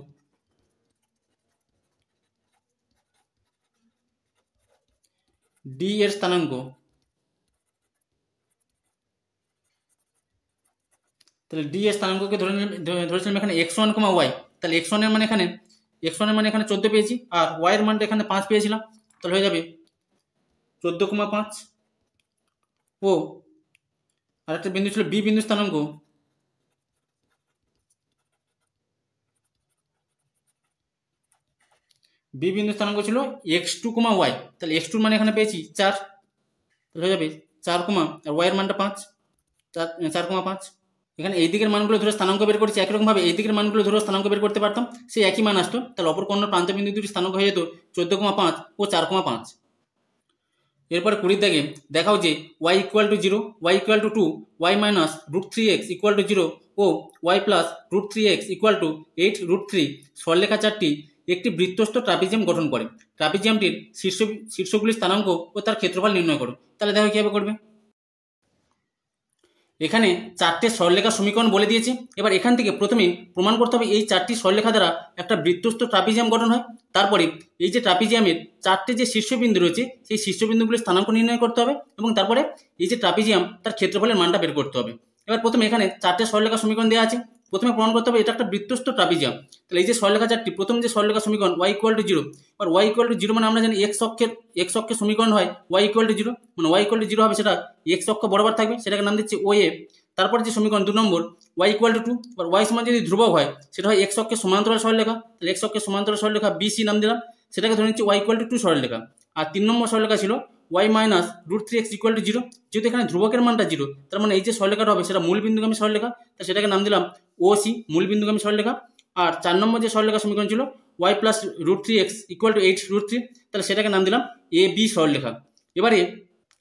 ডি এর স্থানাঙ্ক, তাহলে ডি এর স্থানাঙ্ককে ধরেছিলাম এখানে x1, y, তাহলে x1 এর মানে এখানে 14 পেয়েছি আর y এর মানটা এখানে 5 পেয়েছিলাম, তাহলে হয়ে যাবে 14,5। ও আর একটা বিন্দু ছিল বি বিন্দু স্থানাঙ্ক, বি বিন্দু স্থানাঙ্ক ছিল x2, y, তাহলে x2 এর মানে এখানে পেয়েছি 4, তাহলে হয়ে যাবে 4, আর y এর মানটা 5 4,5। এখানে এই দিকের মানগুলো ধরে স্থানাঙ্ক বের করেছি, একই রকমভাবে এই দিকের মানগুলো ধরে স্থানাঙ্ক বের করতে পারতাম, সেই একই মান আসতো, তাহলে অপর কর্ণ প্রান্তবিন্দু দুটি স্থানাঙ্ক হয়ে যেত 14,5 ও 4,5। এরপরে 20 দাগে দেখাও যে y equal to 0, y equal to 2, y minus √3x equal to 0 ও y plus √3x equal to 8√3 সরলরেখা চারটি একটি বৃত্তস্থ ট্রাপিজিয়াম গঠন করে। ট্রাপিজিয়ামটির শীর্ষগুলির স্থানাঙ্ক ও তার ক্ষেত্রফল নির্ণয় করো। তাহলে দেখো কীভাবে করবে। এখানে চারটে সরলরেখা সমীকরণ বলে দিয়েছে। এবার এখান থেকে প্রথমে প্রমাণ করতে হবে এই চারটি সরলরেখা দ্বারা একটা বৃত্তস্থ ট্রাপিজিয়াম গঠন হয়। তারপরে এই যে ট্রাপিজিয়ামের চারটে যে শীর্ষবিন্দু রয়েছে সেই শীর্ষবিন্দুগুলির স্থানাঙ্ক নির্ণয় করতে হবে এবং তারপরে এই যে ট্রাপিজিয়াম তার ক্ষেত্রফলের মানটা বের করতে হবে। এবার প্রথমে এখানে চারটে সরলরেখা সমীকরণ দেওয়া আছে। প্রথমে প্রমাণ করতে হবে এটা একটা বৃত্তস্থ ট্রাপিজিয়াম। তাহলে এই যে সরলরেখা চারটি, প্রথম যে সরলরেখা সমীকরণ y = 0, আর y = 0 মানে আমরা জানি x অক্ষের সমীকরণ হয় y = 0, মানে y = 0 হবে, সেটা x অক্ষ বরাবর থাকবে, সেটাকে নাম দিচ্ছি OA। তারপর যে সমীকরণ 2 নম্বর y = 2, আর y সমান যদি ধ্রুবক হয় সেটা হয় x অক্ষের সমান্তরাল সরলরেখা, তাহলে x অক্ষের সমান্তরাল সরলরেখা BC নাম দিলাম, সেটাকে ধরে নিচ্ছি y = 2 সরলরেখা। আর 3 নম্বর সরলরেখা ছিল y - √3x = 0, যেহেতু এখানে ধ্রুবকের মানটা 0, তার মানে এই যে সরলরেখাটা হবে সেটা মূল বিন্দুগামী সরলরেখা, তাই সেটাকে নাম দিলাম OC, মূল বিন্দুগামী সরলরেখা। আর 4 নম্বর যে সরলরেখা সমীকরণ ছিল y + √3x = 8√3, তাহলে সেটাকে নাম দিলাম AB সরলরেখা। এবারে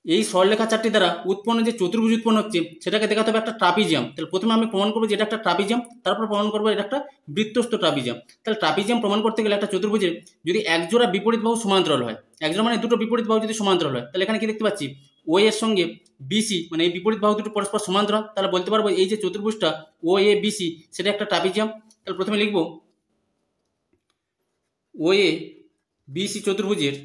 এই সরলরেখা চারটি দ্বারা উৎপন্ন যে চতুর্ভুজ উৎপন্ন হচ্ছে সেটাকে দেখাতে হবে একটা ট্রাপিজিয়াম। তাহলে প্রথমে আমি প্রমাণ করবো যে এটা একটা ট্রাপিজিয়াম, তারপর প্রমাণ করবো এটা একটা বৃত্তস্থ ট্রাপিজিয়াম। তাহলে ট্রাপিজিয়াম প্রমাণ করতে গেলে একটা চতুর্ভুজের যদি একজোড়া বিপরীত বাহু সমান্তরাল হয়, একজোড়া মানে দুটো বিপরীত বাহু যদি সমান্তরাল হয়, তাহলে এখানে কি দেখতে পাচ্ছি ও এর সঙ্গে BC, মানে এই বিপরীত বাহু দুটো পরস্পর সমান্তরাল, তাহলে বলতে পারবো এই যে চতুর্ভুজটা OABC সেটা একটা ট্রাপিজিয়াম। তাহলে প্রথমে লিখবো OABC চতুর্ভুজের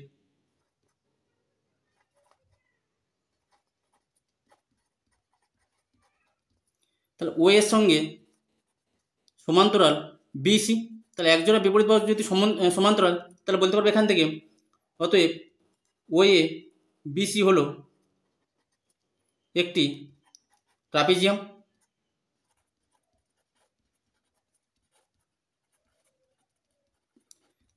তাহলে ও এর সঙ্গে সমান্তরাল BC, তাহলে একজোড়া বিপরীত বাহু যদি সমান্তরাল, তাহলে বলতে পারবো এখান থেকে অতএব OABC হলো একটি ট্রাপিজিয়াম।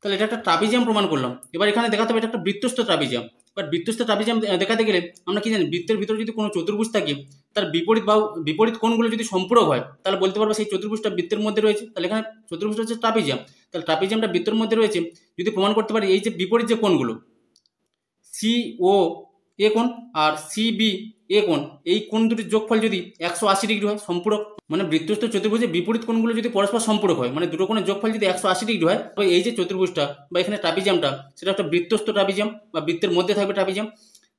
তাহলে এটা একটা ট্রাপিজিয়াম প্রমাণ করলাম। এবার এখানে দেখাতে হবে এটা একটা বৃত্তস্থ ট্রাপিজিয়াম। এবার বৃত্তস্থ ট্রাপিজিয়াম দেখাতে গেলে আমরা কি জানি, বৃত্তের ভিতরে যদি কোনো চতুর্ভুজ থাকে তার বিপরীত কোণগুলো যদি সম্পূরক হয় তাহলে বলতে পারবো সেই চতুর্ভুজটা বৃত্তের মধ্যে রয়েছে। তাহলে এখানে চতুর্ভুজটা হচ্ছে ট্রাপিজিয়াম, তাহলে ট্রাপিজিয়ামটা বৃত্তের মধ্যে রয়েছে যদি প্রমাণ করতে পারি এই যে বিপরীত যে কোণগুলো COA কোণ আর CBA কোণ, এই কোণ দুটির যোগফল যদি 180 ডিগ্রি হয়, সম্পূরক, মানে বৃত্তস্থ চতুর্ভুজের বিপরীত কোণগুলো যদি পরস্পর সম্পূরক হয়, মানে দুটো কোণের যোগফল যদি 180 ডিগ্রি হয়, তবে এই যে চতুর্ভুজটা বা এখানে ট্রাপিজিয়ামটা সেটা একটা বৃত্তস্থ ট্রাপিজিয়াম বা বৃত্তের মধ্যে থাকবে ট্রাপিজিয়াম।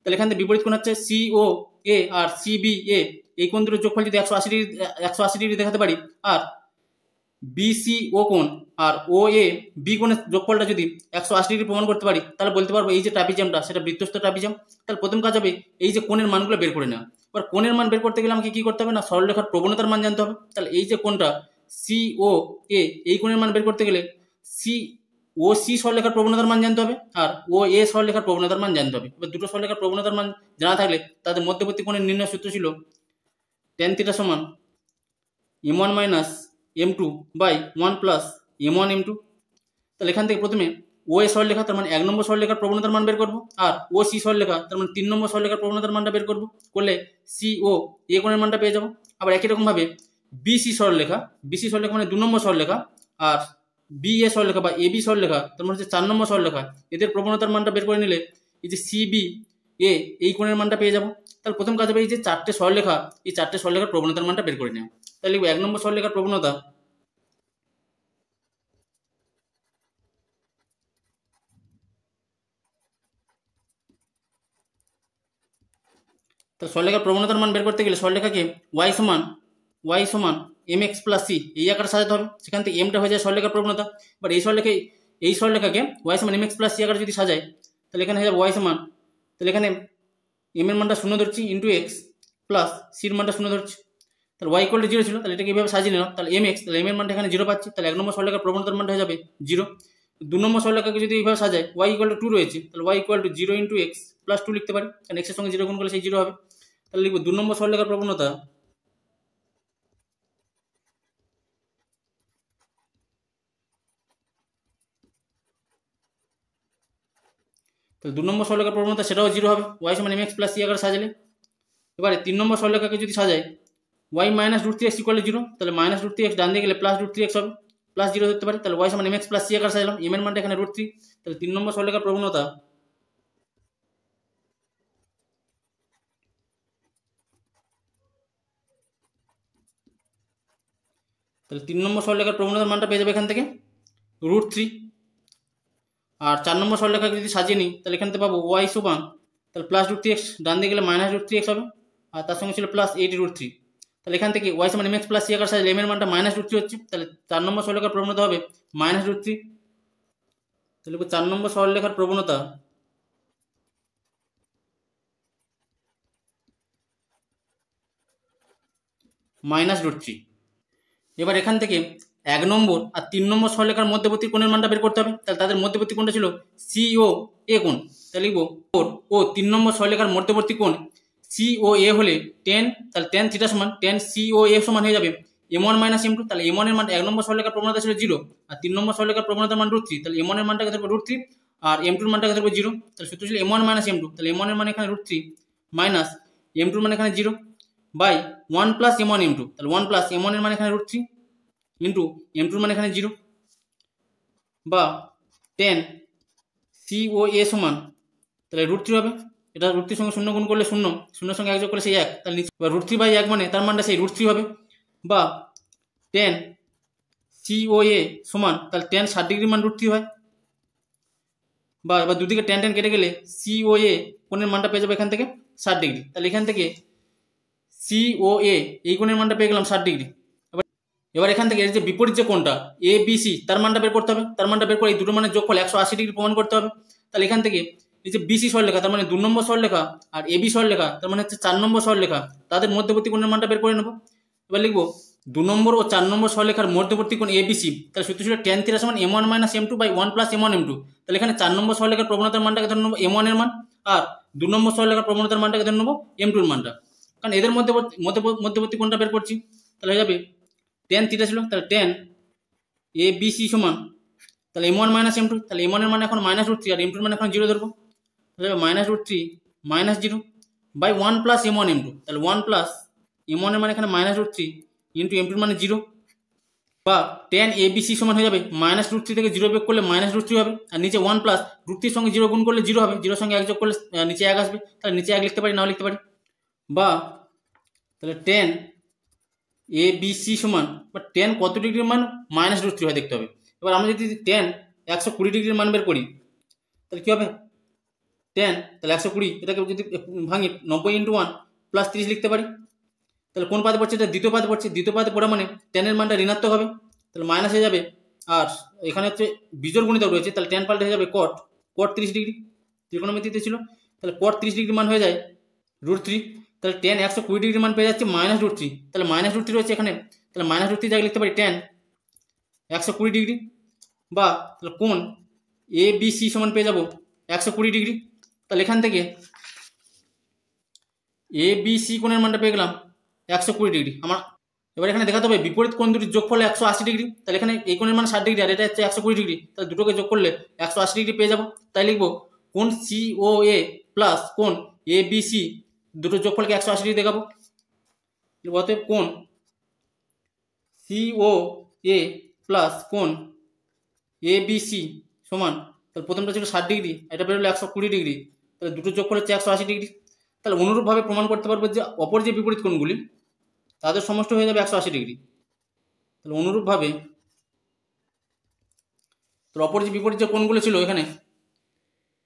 তাহলে এখানে বিপরীত কোণ হচ্ছে COA আর CBA, এই কোণ দুটোর যোগফল যদি 180 ডিগ্রি দেখাতে পারি, আর BCO কোণ আর OAB কোণের যোগফলটা যদি 180 ডিগ্রি প্রমাণ করতে পারি, তাহলে বলতে পারবো এই যে ট্রাপিজিয়ামটা সেটা বৃত্তস্থ ট্রাপিজিয়াম। তাহলে প্রথম কাজ হবে এই যে কোণের মানগুলো বের করে নেওয়া। এবার কোণের মান বের করতে গেলে আমাকে কি করতে হবে না, সরলরেখার প্রবণতার মান জানতে হবে। তাহলে এই যে কোণটা COA, এই কোণের মান বের করতে গেলে OC সরলরেখার প্রবণতার মান জানতে হবে আর OA সরলরেখার প্রবণতার মান জানতে হবে। এবার দুটো সরলরেখার প্রবণতার মান জানা থাকলে তাদের মধ্যবর্তী কোণের নির্ণয় সূত্র ছিল tan θ সমান m1 - m2 by 1 plus m1 m2। তাহলে এখান থেকে প্রথমে OA সরলরেখা তার মানে 1 নম্বর সরলরেখার প্রবণতার মান বের করবো, আর OC সরলরেখা তার মানে 3 নম্বর সরলরেখার প্রবণতার মানটা বের করবো, করলে COA কোণের মানটা পেয়ে যাবো। আবার একই রকমভাবে BC সরলরেখা মানে 2 নম্বর সরলরেখা, আর BA সরলরেখা বা AB সরলরেখা তার মানে হচ্ছে 4 নম্বর সরলরেখা, এদের প্রবণতার মানটা বের করে নিলে এই যে CBA এই কোণের মানটা পেয়ে যাবো। তাহলে প্রথম কাজ হবে এই যে চারটে সরলরেখা, এই চারটে সরলরেখার প্রবণতার মানটা বের করে নেওয়া। তাহলে 1 নম্বর সরলরেখার প্রবণতা তো সরলরেখার প্রবণতার মান বের করতে গেলে সরলরেখাকে y সমান mx + c এই আকারে সাজাতে হবে, সেখান থেকে mটা হয়ে যায় সরলরেখার প্রবণতা। এবার এই সরলরেখাকে y সমান mx + c আকারে যদি সাজাই তাহলে এখানে হয়ে যাবে y সমান, তাহলে এখানে m এর মানটা 0 ধরছি ইন্টু x প্লাস c এর মানটা 0 ধরছি, তাহলে y = 0 ছিল, তাহলে এটাকে এইভাবে সাজিয়ে নিলাম। তাহলে mx, তাহলে m এর মানটা এখানে 0 পাচ্ছি, তাহলে 1 নম্বর সরলরেখার প্রবণতার মানটা হয়ে যাবে 0। 2 নম্বর সরলরেখাকে যদি এইভাবে সাজাই y = 2 রয়েছে, তাহলে y = 0 ইন্টু x প্লাস 2 লিখতে পারি, কারণ x এর সঙ্গে 0 গুণ করলে সেই 0 হবে। তাহলে লিখবো 2 নম্বর সরলরেখার প্রবণতা তাহলে 2 নম্বর সরলরেখার প্রবণতা সেটাও 0 হবে, y সমান mx + c আকারে সাজালে। এবারে 3 নম্বর সরলরেখাকে যদি সাজাই y - √3x = 0, তাহলে -√3x ডান দিকে গেলে +√3x হবে, প্লাস 0 ধরতে পারি, তাহলে y সমান mx + c আকারে সাজালাম, m এর মানটা এখানে √3, তাহলে 3 নম্বর সরলরেখার প্রবণতা তাহলে 3 নম্বর সরলরেখার প্রবণতার মানটা পেয়ে যাবে এখান থেকে √3। আর 4 নম্বর সরলরেখাকে যদি সাজিয়ে নিই তাহলে এখান থেকে পাবো ওয়াই সমান তাহলে +√3x, ডান দিকে গেলে -√3x হবে, আর তার সঙ্গে ছিল +8√3। তাহলে এখান থেকে ওয়াই সমান mx + c আকার সাজলে m এর মানটা -√3 হচ্ছে, তাহলে 4 নম্বর সরলরেখার প্রবণতা হবে -√3। তাহলে 4 নম্বর সরলরেখার প্রবণতা -√3। এবার এখান থেকে 1 নম্বর আর 3 নম্বর সরলরেখার মধ্যবর্তী কোণের মানটা বের করতে হবে। তাহলে তাদের মধ্যবর্তী কোণটা ছিল COA কোণ, তাহলে লিখব ও 3 নম্বর সরলরেখার মধ্যবর্তী কোণ COA হলে tan, তাহলে tan থিটা সমান tan COA সমান হয়ে যাবে m1 - m2। তাহলে m1 এর মান 1 নম্বর সরলরেখার প্রবণতা ছিল 0, আর 3 নম্বর সরলরেখার প্রবণতার মান √3, তাহলে m1 এর মানটাকে ধরবো √3 আর m2 এর মানটাকে ধরবো 0। তাহলে সূত্র ছিল m1 - m2, তাহলে m1 এর মান এখানে √3 মাইনাস m2 এর মান এখানে 0 বাই 1 + m1 m2, তাহলে 1 + m1 এর মান এখানে √3 ইন্টু m2 এর মান এখানে 0 বা tan COA সমান তাহলে √3 হবে। এটা √3 সঙ্গে 0 গুণ করলে 0, 0 সঙ্গে 1 যোগ করলে সেই 1, তাহলে নিচে √3/1 মানে তার মানটা সেই √3 হবে, বা tan COA সমান তাহলে tan 60 ডিগ্রি মান √3 হয়, বা এবার দুদিকে tan tan কেটে গেলে COA কোণের মানটা পেয়ে যাবে এখান থেকে 60 ডিগ্রি। তাহলে এখান থেকে COA এই কোণের মানটা পেয়ে গেলাম 60 ডিগ্রি। এবার এখান থেকে এর যে বিপরীত যে কোণটা ABC তার মানটা বের করতে হবে। তার মানটা বের করে এই দুটো মানের যোগফল 180 ডিগ্রি প্রমাণ করতে হবে। তাহলে এখান থেকে এই যে BC সরলরেখা তার মানে 2 নম্বর সরলরেখা আর AB সরলরেখা তার মানে হচ্ছে 4 নম্বর সরলরেখা, তাদের মধ্যবর্তী কোণের মানটা বের করে নেব। এবার লিখবো 2 নম্বর ও 4 নম্বর সরলরেখার মধ্যবর্তী কোণ ABC, তাহলে সূত্র ছিল tan থিটা সমান m1 - m2 by 1 + m1 m2। তাহলে এখানে 4 নম্বর সরলরেখার প্রবণতার মানটাকে ধরে নেব m1 এর মান, আর 2 নম্বর সরলরেখার প্রবণতার মানটাকে ধরে নেব m2 এর মানটা, কারণ এদের মধ্যবর্তী কোণটা বের করছি। তাহলে হয়ে যাবে tan থিটা ছিল, তাহলে tan ABC সমান তাহলে m1 - m2, তাহলে m1 এর মান এখন -√3 আর m2 এর মান এখন 0 ধরবো, তাহলে -√3 - 0 বাই 1 + m1 m2, তাহলে 1 + m1 এর মান এখানে -√3 ইন্টু m2 এর মানে 0, বা tan ABC সমান হয়ে যাবে -√3 থেকে 0 বিয়োগ করলে -√3 হবে, আর নিচে 1 + √3 সঙ্গে 0 গুণ করলে 0 হবে, 0 সঙ্গে 1 যোগ করলে নিচে 1 আসবে, তাহলে নিচে 1 লিখতে পারি, নাও লিখতে পারি, বা তাহলে tan ABC সমান বা tan কত ডিগ্রির মান -√3 হয় দেখতে হবে। এবার আমরা যদি tan 120 ডিগ্রির মান বের করি তাহলে কী হবে, tan তাহলে 120 এটাকে যদি ভাঙি 90 × 1 + 30 লিখতে পারি। তাহলে কোন পাদে পড়ছে, এটা দ্বিতীয় পাদে পড়ছে, দ্বিতীয় পাদে পড়া মানে tan এর মানটা ঋণাত্মক হবে, তাহলে মাইনাস হয়ে যাবে, আর এখানে হচ্ছে বিজোড় গুণিতক রয়েছে, তাহলে tan পাল্টে হয়ে যাবে cot 30 ডিগ্রি, ত্রিকোণমিতিতে ছিল, তাহলে cot 30 ডিগ্রি মান হয়ে যায় √3। তাহলে tan 120 ডিগ্রি মান পেয়ে যাচ্ছে -√3, তাহলে -√3 রয়েছে এখানে, তাহলে -√3 জায়গায় লিখতে পারি tan 120 ডিগ্রি, বা তাহলে কোণ ABC সমান পেয়ে যাবো 120 ডিগ্রি। তাহলে এখান থেকে ABC কোণের মানটা পেয়ে গেলাম 120 ডিগ্রি। আমার এবার এখানে দেখাতে হবে বিপরীত কোণ দুটির যোগফল 180 ডিগ্রি, তাহলে এখানে এই কোণের মান 60 ডিগ্রি আর এটা হচ্ছে 120 ডিগ্রি, তাহলে দুটোকে যোগ করলে 180 ডিগ্রি পেয়ে যাবো। তাই লিখবো কোণ COA প্লাস কোণ ABC দুটো যোগফলকে 180 ডিগ্রি দেখাবো। অতএব কোণ COA প্লাস কোণ ABC সমান, তাহলে প্রথমটা ছিল 60 ডিগ্রি, এটা বেরোলো 120 ডিগ্রি, তাহলে দুটো যোগফল হচ্ছে 180 ডিগ্রি। তাহলে অনুরূপভাবে প্রমাণ করতে পারবো যে অপর যে বিপরীত কোণগুলি তাদের সমষ্টি হয়ে যাবে 180 ডিগ্রি। তাহলে অনুরূপভাবে তাহলে অপর যে বিপরীত যে কোণগুলো ছিল এখানে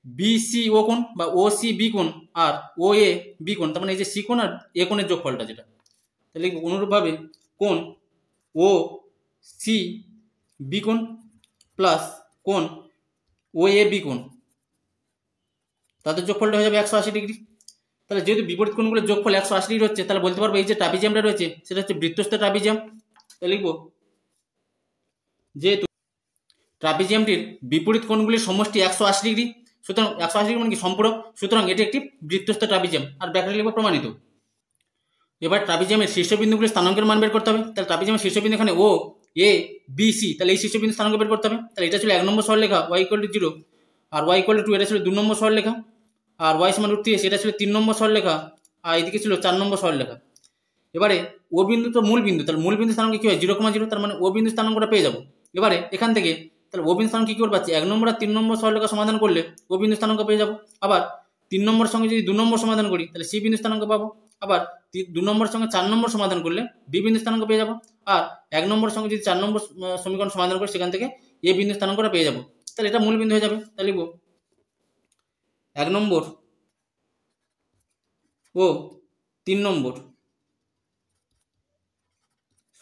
BCO কোণ বা OCB কোণ আর OAB কোণ, তার মানে এই যে C কোণ আর A কোণের যোগফলটা যেটা, তাহলে অনুরূপভাবে কোণ OCB কোণ প্লাস কোণ OAB কোণ তাদের যোগফলটা হয়ে যাবে 180 ডিগ্রি। তাহলে যেহেতু বিপরীত কোণগুলোর যোগফল 180 ডিগ্রি হচ্ছে, তাহলে বলতে পারবো এই যে ট্রাপিজিয়ামটা রয়েছে সেটা হচ্ছে বৃত্তস্থ ট্রাপিজিয়াম। তাহলে লিখবো যেহেতু ট্রাপিজিয়ামটির বিপরীত কোণগুলির সমষ্টি 180 ডিগ্রি, সুতরাং 180 ডিগ্রি মানে কি সম্পূরক, সুতরাং এটি একটি বৃত্তস্থ ট্রাপিজিয়াম, আর ব্র্যাকেটে লিখবো প্রমাণিত। এবার ট্রাপিজিয়ামের শীর্ষবিন্দুগুলির স্থানাঙ্কের মান বের করতে হবে। তাহলে ট্রাপিজিয়ামের শীর্ষবিন্দু এখানে OABC, তাহলে এই শীর্ষবিন্দু স্থানাঙ্ক বের করতে হবে। তাহলে এটা ছিল 1 নম্বর সরলরেখা y = 0 আর y = 2, এটা ছিল 2 নম্বর সরলরেখা, আর y সমান √3 এটা ছিল 3 নম্বর সরলরেখা, আর এদিকে ছিল 4 নম্বর সরলরেখা। এবারে ও বিন্দু তো মূল বিন্দু, তাহলে মূল বিন্দু স্থানাঙ্ক কি হয় 0,0, তার মানে ও বিন্দু স্থানাঙ্কটা পেয়ে যাবো। এবারে এখান থেকে তাহলে ও বিন্দু স্থানাঙ্ক কি করে পাচ্ছি, 1 নম্বর আর 3 নম্বর সরলরেখা সমাধান করলে ও বিন্দু স্থানাঙ্ক পেয়ে যাবো। আবার 3 নম্বর সঙ্গে যদি 2 নম্বর সমাধান করি তাহলে সি বিন্দু স্থানাঙ্ক পাবো। আবার 2 নম্বর সঙ্গে 4 নম্বর সমাধান করলে বি বিন্দু স্থানাঙ্ক পেয়ে যাবো। আর 1 নম্বর সঙ্গে যদি 4 নম্বর সমীকরণ সমাধান করি সেখান থেকে এ বিন্দু স্থানাঙ্কটা পেয়ে যাবো। তাহলে এটা মূল বিন্দু হয়ে যাবে। তাহলে লিখব 1 নম্বর ও 3 নম্বর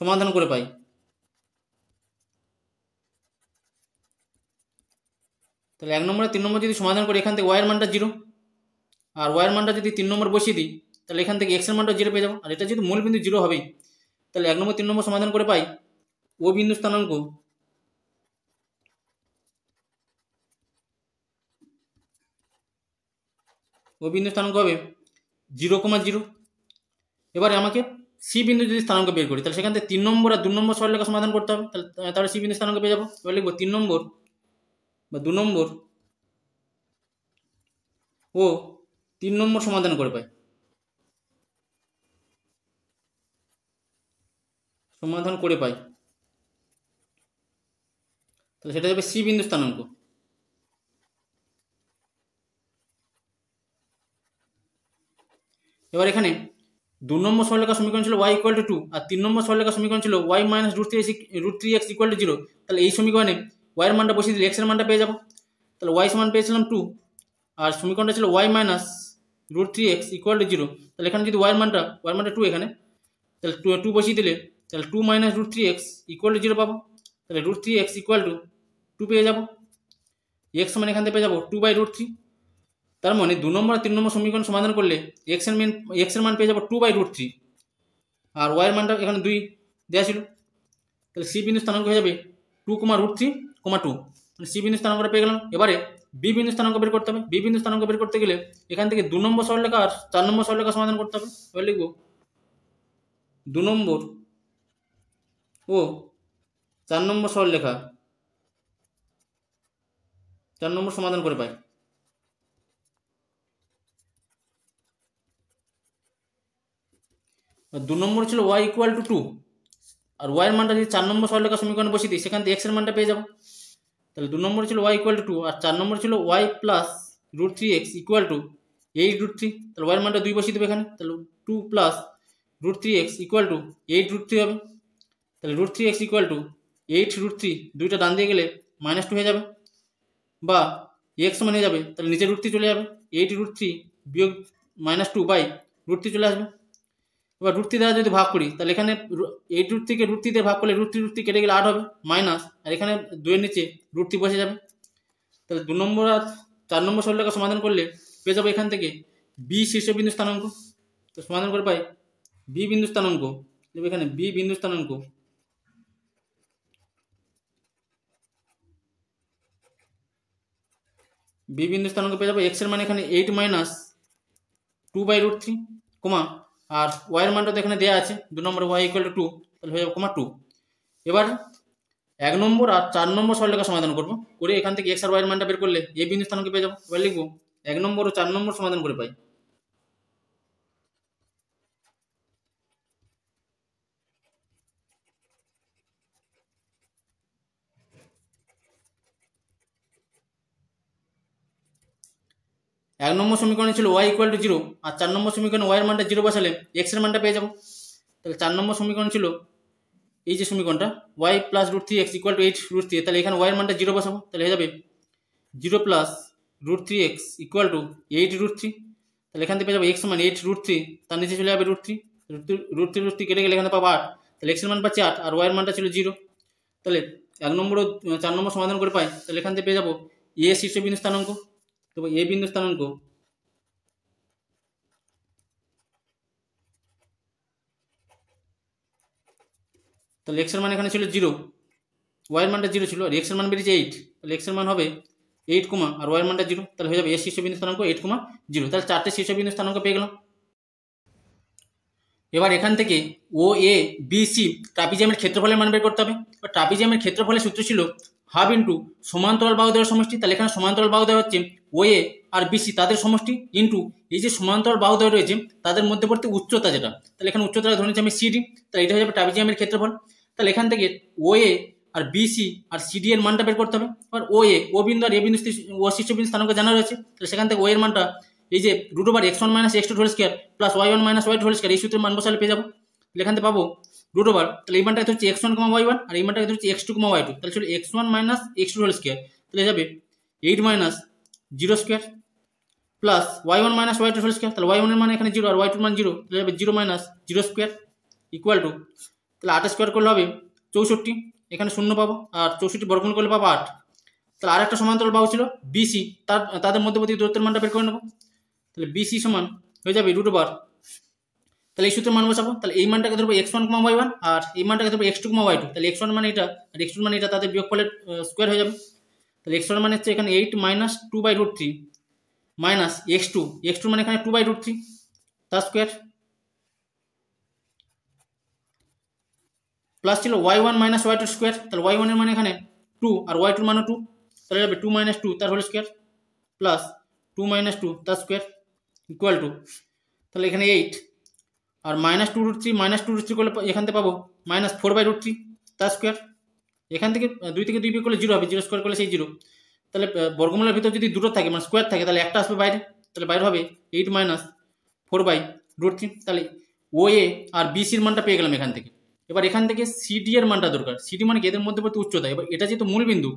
সমাধান করে পাই। তাহলে 1 নম্বর আর 3 নম্বর যদি সমাধান করি, এখান থেকে ওয়াইয়ের মানটা 0, আর ওয়াইয়ের মানটা যদি 3 নম্বর বসিয়ে দিই, তাহলে এখান থেকে এক্সের মানটা 0 পেয়ে যাবো। আর এটা যেহেতু মূল বিন্দু 0 হবেই, তাহলে 1 নম্বর 3 নম্বর সমাধান করে পাই ও বিন্দু স্থানাঙ্ক হবে 0,0। এবারে আমাকে সি বিন্দু যদি স্থানাঙ্ক বের করি, তাহলে সেখান থেকে 3 নম্বর আর 2 নম্বর সরলরেখা সমাধান করতে হবে। তাহলে সি বিন্দু স্থানাঙ্ক পেয়ে যাবো। এবার লিখবো 3 নম্বর বা 2 নম্বর ও 3 নম্বর সমাধান করে পাই, তাহলে সেটা যাবে সি বিন্দু স্থানাঙ্ক। এবার এখানে 2 নম্বর সরলরেখা সমীকরণ ছিল y = 2, আর 3 নম্বর সরলরেখা সমীকরণ ছিল y - √3x = 0। তাহলে এই সমীকরণে y এর মানটা বসিয়ে দিলে x এর মানটা পেয়ে যাবো। তাহলে y সমান পেয়েছিলাম 2, আর সমীকরণটা ছিল y - √3x = 0। তাহলে এখানে যদি y এর মানটা 2 এখানে, তাহলে 2 বসিয়ে দিলে তাহলে 2 - √3x = 0 পাবো। তাহলে √3x = 2 পেয়ে যাবো। x সমান এখান থেকে পেয়ে যাবো 2/√3। তার মানে 2 নম্বর আর 3 নম্বর সমীকরণ সমাধান করলে x এর মান পেয়ে যাবো 2/√3, আর y এর মানটা এখানে 2 দেওয়া ছিল। তাহলে সি বিন্দু স্থানাঙ্ক হয়ে যাবে 2,√3,2, মানে সি বিন্দু স্থানাঙ্কটা পেয়ে গেলাম। এবারে বি বিন্দু স্থানাঙ্ক বের করতে হবে। বি বিন্দু স্থানাঙ্ক বের করতে গেলে এখান থেকে 2 নম্বর সরলরেখা আর 4 নম্বর সরলরেখা সমাধান করতে হবে। এবার লিখব 2 নম্বর ও 4 নম্বর সরলরেখা 4 নম্বর সমাধান করে পাই। 2 নম্বর ছিল y = 2, আর y এর মানটা যদি 4 নম্বর সরলরেখা সমীকরণে বসিয়ে দিই, সেখান থেকে x এর মানটা পেয়ে যাবো। তাহলে 2 নম্বর ছিল y = 2, আর 4 নম্বর ছিল y + √3x = 8√3। তাহলে y এর মানটা 2 বসিয়ে দেবে এখানে। তাহলে 2 + √3x = 8√3 হবে। তাহলে √3x = 8√3, দুইটা ডান দিয়ে গেলে -2 হয়ে যাবে, বা x সমান হয়ে যাবে, তাহলে নিচে √3 চলে যাবে, 8√3 বিয়োগ -2/√3 চলে আসবে। এবার √3 দ্বারা যদি ভাগ করি, তাহলে এখানে 8√3 কে √3 দিয়ে ভাগ করলে √3 কেটে গেলে 8 হবে মাইনাস, আর এখানে 2 এর নিচে √3 বসে যাবে। তাহলে 2 নম্বর আর 4 নম্বর সরলরেখা সমাধান করলে পেয়ে যাবো এখান থেকে বি শীর্ষবিন্দু স্থানাঙ্ক। তো সমাধান করে পাই বি বিন্দু স্থানাঙ্ক, এখানে বি বিন্দু স্থানাঙ্ক পেয়ে যাবো x এর মান এখানে 8 - 2/√3, আর y এর মানটা তো এখানে দেওয়া আছে 2 নম্বরে y = 2, তাহলে হয়ে যাবে 2। এবার 1 নম্বর আর 4 নম্বর সরলরেখা সমাধান করব, করে এখান থেকে x আর y এর মানটা বের করলে এই বিন্দু স্থানাঙ্ক পেয়ে যাবো। এবার লিখবো 1 নম্বর ও 4 নম্বর সমাধান করে পাই। এক নম্বর সমীকরণে ছিল y = 0, আর 4 নম্বর সমীকরণে y এর মানটা 0 বসালে x এর মানটা পেয়ে যাবো। তাহলে 4 নম্বর সমীকরণ ছিল এই যে সমীকরণটা y + √3x = 8√3, তাহলে এখানে y এর মানটা 0 বসাবো, তাহলে হয়ে যাবে 0 + √3x = 8√3। তাহলে এখান থেকে পেয়ে যাবো x সমান 8√3, তার নিচে চলে যাবে √3 কেটে গেলে এখানে পাবো 8, তাহলে x এর মান পাচ্ছি 8, আর y এর মানটা ছিল 0। তাহলে 1 নম্বর ও 4 নম্বর সমাধান করে পাই, তাহলে এখান থেকে পেয়ে যাবো a শীর্ষবিন্দু স্থানাঙ্ক। তো a বিন্দু স্থানাঙ্ক তাহলে x এর মান এখানে ছিল 0, y এর মানটা 0 ছিল, আর x এর মান বেরিয়েছে 8, তাহলে x এর মান হবে 8, আর y এর মানটা 0, তাহলে হয়ে যাবে a শীর্ষবিন্দু স্থানাঙ্ক 8,0। তাহলে 4টে শীর্ষবিন্দু স্থানাঙ্ক পেয়ে গেলাম। এবার এখান থেকে ও এ বি সি ট্রাপিজিয়ামের ক্ষেত্রফলের মান বের করতে হবে। ট্রাপিজিয়ামের ক্ষেত্রফলের সূত্র ছিল হাফ ইন্টু সমান্তরাল বাহুদ্বয়ের সমষ্টি। তাহলে এখানে সমান্তরাল বাহুদ্বয় হচ্ছে ও এ আর বিসি, তাদের সমষ্টি, ইন্টু এই যে সমান্তরাল বাহুদ্বয় রয়েছে তাদের মধ্যবর্তী উচ্চতা যেটা, তাহলে এখানে উচ্চতা ধরে নিচ্ছি আমি সিডি, তাহলে এটা হয়ে যাবে ট্রাপিজিয়ামের ক্ষেত্রফল। তাহলে এখান থেকে ও এ আর বিসি আর সিডি এর মানটা বের করতে হবে। এবার ও বিন্দু আর এ বিন্দু ও শীর্ষবিন্দু স্থানাঙ্ক জানা রয়েছে, তাহলে সেখান থেকে ও এর মানটা এই যে √(x1 - x2) + y1 - y2) এই সূত্রের মান বসালে পেয়ে যাবো। তাহলে এখান থেকে পাবো √, তাহলে এই মানটা হচ্ছে x1, y1, আর এই মানটা হচ্ছে x2, y2, তাহলে ছিল x1 - x2), তাহলে যাবে 8 minus 0 square plus y1 minus y2 whole square, তাহলে y1 এর মান এখানে 0 আর y2 এর মান 0, তাহলে যাবে 0 মাইনাস 0 স্কোয়ার ইকুয়াল টু, তাহলে 8 স্কোয়ার করলে হবে 64, এখানে 0 পাবো আর 64 বর্গমূল করলে পাবো 8। তাহলে আরেকটা সমান্তরাল বাহু ছিল বিসি, তাদের মধ্যবর্তী দূরত্বের মানটা বের করে নেবো। তাহলে বিসি সমান হয়ে যাবে √ তাহলে এই সূত্রের মান বসাবো। তাহলে এই মানটাকে ধরবো x1, y1 আর এই মানটাকে ধরবো x2, y2। তাহলে x1 মানে এটা আর x2 মানে এটা, তাদের বিয়োগফলের স্কোয়ার হয়ে যাবে। তাহলে x1 মানে হচ্ছে এখানে 8 মাইনাস 2/√3 মাইনাস x2 মানে এখানে 2/√3 তার স্কোয়ার প্লাস ছিল y1 মাইনাস y2 স্কোয়ার। তাহলে y1 এর মানে এখানে 2 আর y2 এর মানে 2, তাহলে যাবে 2 মাইনাস 2 তার হোল স্কোয়ার প্লাস 2 মাইনাস 2 তার স্কোয়ার ইকুয়াল টু, তাহলে এখানে 8 আর মাইনাস 2√3 মাইনাস 2√3 করলে এখান থেকে পাবো মাইনাস 4/√3 তার স্কোয়ার। এখান থেকে 2 থেকে 2 বিয়োগ করলে 0 হবে, 0 স্কোয়ার করলে সেই 0। তাহলে বর্গমূলের ভিতর যদি দুটো থাকে মানে স্কোয়ার থাকে, তাহলে একটা আসবে বাইরে, তাহলে বাইরে হবে 8 মাইনাস 4/√3। তাহলে ও এ আর বিসির মানটা পেয়ে গেলাম এখান থেকে। এবার এখান থেকে সিডি এর মানটা দরকার। সিডি মানে কি, এদের মধ্যবর্তী উচ্চতা। এবার এটা যেহেতু মূল বিন্দু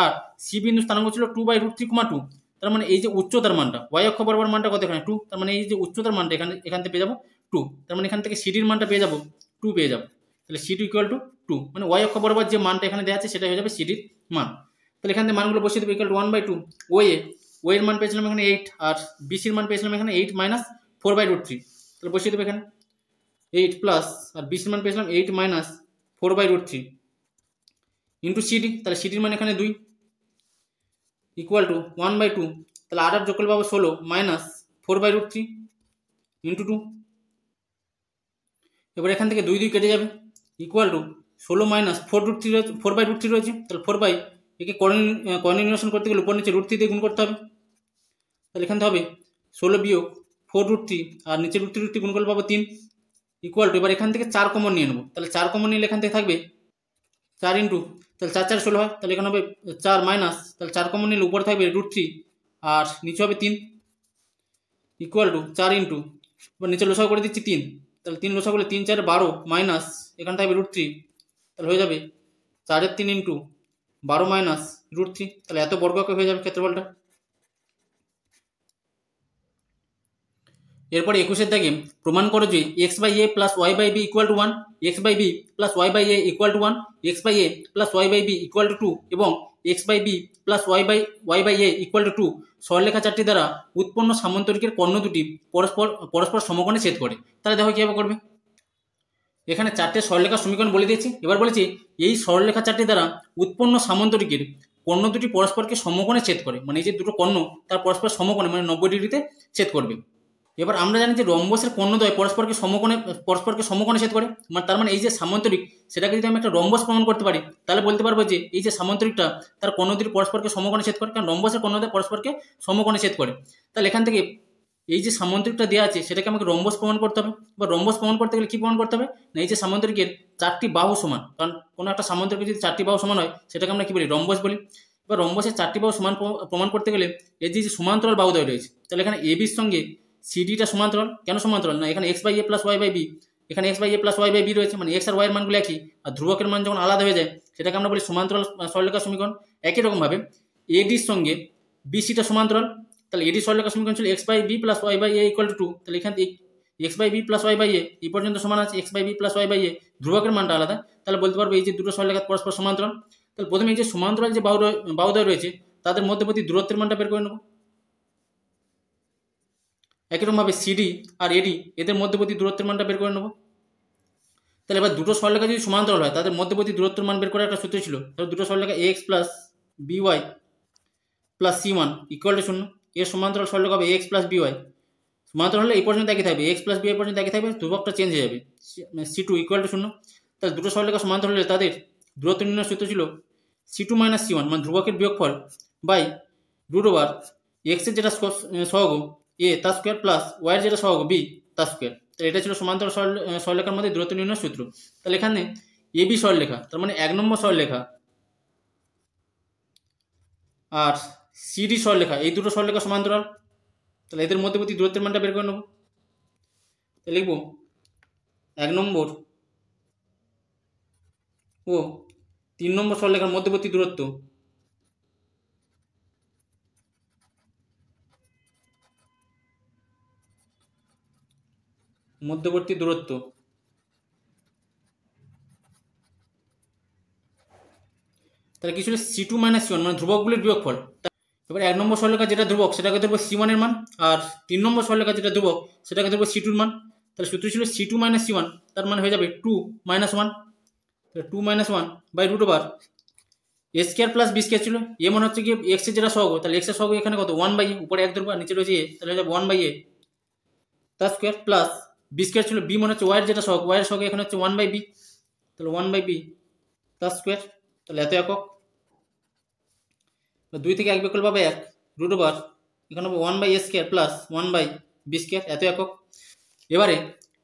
আর সি বিন্দু স্থানাঙ্ক ছিল 2/√3,2, তার মানে এই যে উচ্চতার মানটা y অক্ষ বরাবর মানটা কত এখানে 2, তার মানে এই যে উচ্চতার মানটা এখান থেকে পেয়ে যাবো 2, তার মানে এখান থেকে সিডির মানটা পেয়ে যাবো 2 পেয়ে যাবো। তাহলে সিডি ইকুয়াল টু 2, মানে y অক্ষ বরাবর যে মানটা এখানে দেওয়া আছে সেটা হয়ে যাবে সিডির মান। তাহলে এখান থেকে মানগুলো বসিয়ে দেবো ইকুয়াল টু 1/2 ও এর মান পেয়েছিলাম এখানে 8 আর বিসির মান পেয়েছিলাম এখানে 8 মাইনাস 4/√3, তাহলে বসিয়ে দেবো এখানে 8 প্লাস আর বিসির মান পেয়েছিলাম 8 মাইনাস 4/√3 ইন্টু সিডি, তাহলে সিডির মান এখানে 2 ইকুয়াল টু 1/2, তাহলে 8 যোগ করলে পাবো 16 মাইনাস 4/√3 ইন্টু 2। এবার এখান থেকে 2 2 কেটে যাবে ইকুয়াল টু 16 মাইনাস 4/√3 রয়েছে, তাহলে 4 একে কোঅর্ডিনেশন করতে গেলে উপর নিচে √3 দিয়ে গুণ করতে হবে। তাহলে এখান থেকে হবে 16 বিয়োগ 4√3 আর নিচে √3 গুণ করলে পাবো 3 ইকুয়াল টু, এবার এখান থেকে 4 কমন নিয়ে নেবো। তাহলে 4 কমন নিলে এখান থেকে থাকবে 4 ইন্টু, তাহলে 4 4 16 হয়, তাহলে এখানে হবে 4 মাইনাস, তাহলে 4 কমন নিলে উপরে থাকবে √3 আর নিচে হবে 3 ইকুয়াল টু 4 ইন্টু, এবার নিচে লসাগু করে দিচ্ছি 3, তাহলে 3 লসাগু করলে 3 4 12 মাইনাস এখানে থাকবে √3, তাহলে হয়ে যাবে 4 3 ইন্টু 12 মাইনাস √3, তাহলে এত বর্গাকার হয়ে যাবে ক্ষেত্রফলটা। এরপরে 21 দাগে প্রমাণ করো যে x/a plus y/b equal to 1, x/b plus y/a equal to 1, x/a plus y/b equal to 2 এবং x/b plus y/a equal to 2 সরলরেখা চারটি দ্বারা উৎপন্ন সামান্তরিকের কর্ণ দুটি পরস্পর সমকোণে ছেদ করে। তাহলে দেখো কীভাবে করবে। এখানে চারটে সরলরেখার সমীকরণ বলে দিয়েছি। এবার বলেছি এই সরলরেখা চারটি দ্বারা উৎপন্ন সামান্তরিকের কর্ণ দুটি পরস্পরকে সমকোণে ছেদ করে, মানে এই যে দুটো কর্ণ তার পরস্পর সমকোণে মানে 90 ডিগ্রিতে ছেদ করবে। এবার আমরা জানি যে রম্বসের কর্ণদ্বয় পরস্পরকে সমকোণে ছেদ করে, মানে তার মানে এই যে সামান্তরিক সেটাকে যদি আমি একটা রম্বস প্রমাণ করতে পারি তাহলে বলতে পারবো যে এই যে সামান্তরিকটা তার কর্ণ দুটি পরস্পরকে সমকোণে ছেদ করে, কারণ রম্বসের কর্ণদ্বয় পরস্পরকে সমকোণে ছেদ করে। তাহলে এখান থেকে এই যে সামান্তরিকটা দেওয়া আছে সেটাকে আমাকে রম্বস প্রমাণ করতে হবে। বা রম্বস প্রমাণ করতে গেলে কি প্রমাণ করতে হবে না, এই যে সামান্তরিকের 4টি বাহু সমান, কারণ কোনো একটা সামান্তরিকের যদি 4টি বাহু সমান হয় সেটাকে আমরা কি বলি, রম্বস বলি। এবার রম্বসের 4টি বাহু সমান প্রমাণ করতে গেলে এর যে সমান্তরাল বাহুদ্বয় রয়েছে, তাহলে এখানে এবির সঙ্গে সিডিটা সমান্তরাল। কেন সমান্তরাল না, এখানে x/a প্লাস y/b, এখানে x/a প্লাস y/b রয়েছে, মানে x আর y এর মানগুলো একই, আর ধ্রুবকের মান যখন আলাদা হয়ে যায় সেটাকে আমরা বলি সমান্তরাল সরলরেখা সমীকরণ। একই রকমভাবে এডির সঙ্গে বিসিটা সমান্তরাল, তাহলে এডি সরলরেখা সমীকরণ ছিল x/b plus y/a equal to 2, তাহলে এখান থেকে x/b প্লাস y/a এই পর্যন্ত সমান আছে, x/b প্লাস y/a ধ্রুবকের মানটা আলাদা, তাহলে বলতে পারবো এই যে দুটো সরলরেখা পরস্পর সমান্তরাল। তাহলে প্রথমে এই যে সমান্তরাল যে বাহুদ্বয় রয়েছে তাদের মধ্যবর্তী দূরত্বের মানটা বের করে নেব। একইরকমভাবে সিডি আর এডি এদের মধ্যবর্তী দূরত্বের মানটা বের করে নেব। তাহলে এবার দুটো সরলরেখা যদি সমান্তরাল হয় তাদের মধ্যবর্তী দূরত্বের মান বের করার একটা সূত্র ছিল। তাহলে দুটো সরলরেখা X plus B Y plus C one equal to 0, এর সমান্তরাল সরলরেখা হবে এক্স প্লাস বিওয়াই, সমান্তরাল হলে এই পর্যন্ত একই থাকবে, এক্স প্লাস বিওয়াই পর্যন্ত একই থাকবে, ধ্রুবকটা চেঞ্জ হয়ে যাবে, সি2 ইকুয়াল টু 0। তাহলে দুটো সরলরেখা সমান্তরাল হলে তাদের দূরত্ব নির্ণয়ের সূত্র ছিল সি2 মাইনাস সি1, মানে ধ্রুবকের বিয়োগফল বাই √ এক্সের যেটা সহগ এ তার স্কোয়ার প্লাস ওয়াইয়ের যেটা সহগ বি তার স্কোয়ার। তাহলে এটা ছিল সমান্তরাল সরলরেখার মধ্যে দূরত্ব নির্ণয়ের সূত্র। তাহলে এখানে এবি সরলরেখা তার মানে 1 নম্বর সরলরেখা আর সিডি সরলরেখা এই দুটো সরলরেখা সমান্তরাল, তাহলে এদের মধ্যবর্তী দূরত্বের মানটা বের করে নেব। তাহলে লিখব 1 নম্বর ও 3 নম্বর সরলরেখার মধ্যবর্তী দূরত্ব মধ্যবর্তী দূরত্ব তাহলে কি ছিল C2 মাইনাস C1 মানে ধ্রুবকগুলির বিয়োগফল। এবার 1 নম্বর সরলরেখা যেটা ধ্রুবক সেটাকে ধরবো C1 এর মান, আর 3 নম্বর সরলরেখা যেটা ধ্রুবক সেটাকে ধরবো C2 এর মান। তাহলে সূত্র ছিল C2 মাইনাস C1, তার মানে হয়ে যাবে 2 মাইনাস 1, তাহলে 2 minus 1 by root over a square plus b square ছিল। এ মনে হচ্ছে কি এক্স এর যেটা সহগ, তাহলে এক্স এর সহগ এখানে কত 1 বাই এ, উপরে 1 ধরবো আর নিচে রয়েছে এ, তাহলে হয়ে যাবে 1 বাই এ তার স্কোয়ার প্লাস বি স্কোয়ার ছিল, বি মনে হচ্ছে ওয়াই এর যেটা সহগ, ওয়াই এর সহগ এখানে হচ্ছে 1 বাই বি, তাহলে 1 বাই বি তার স্কোয়ার, তাহলে এত একক। 2 থেকে 1 বিকল্প পাবে 1 রুট ওভার এখানে হবে 1 by a square plus 1 by b square এত একক। এবারে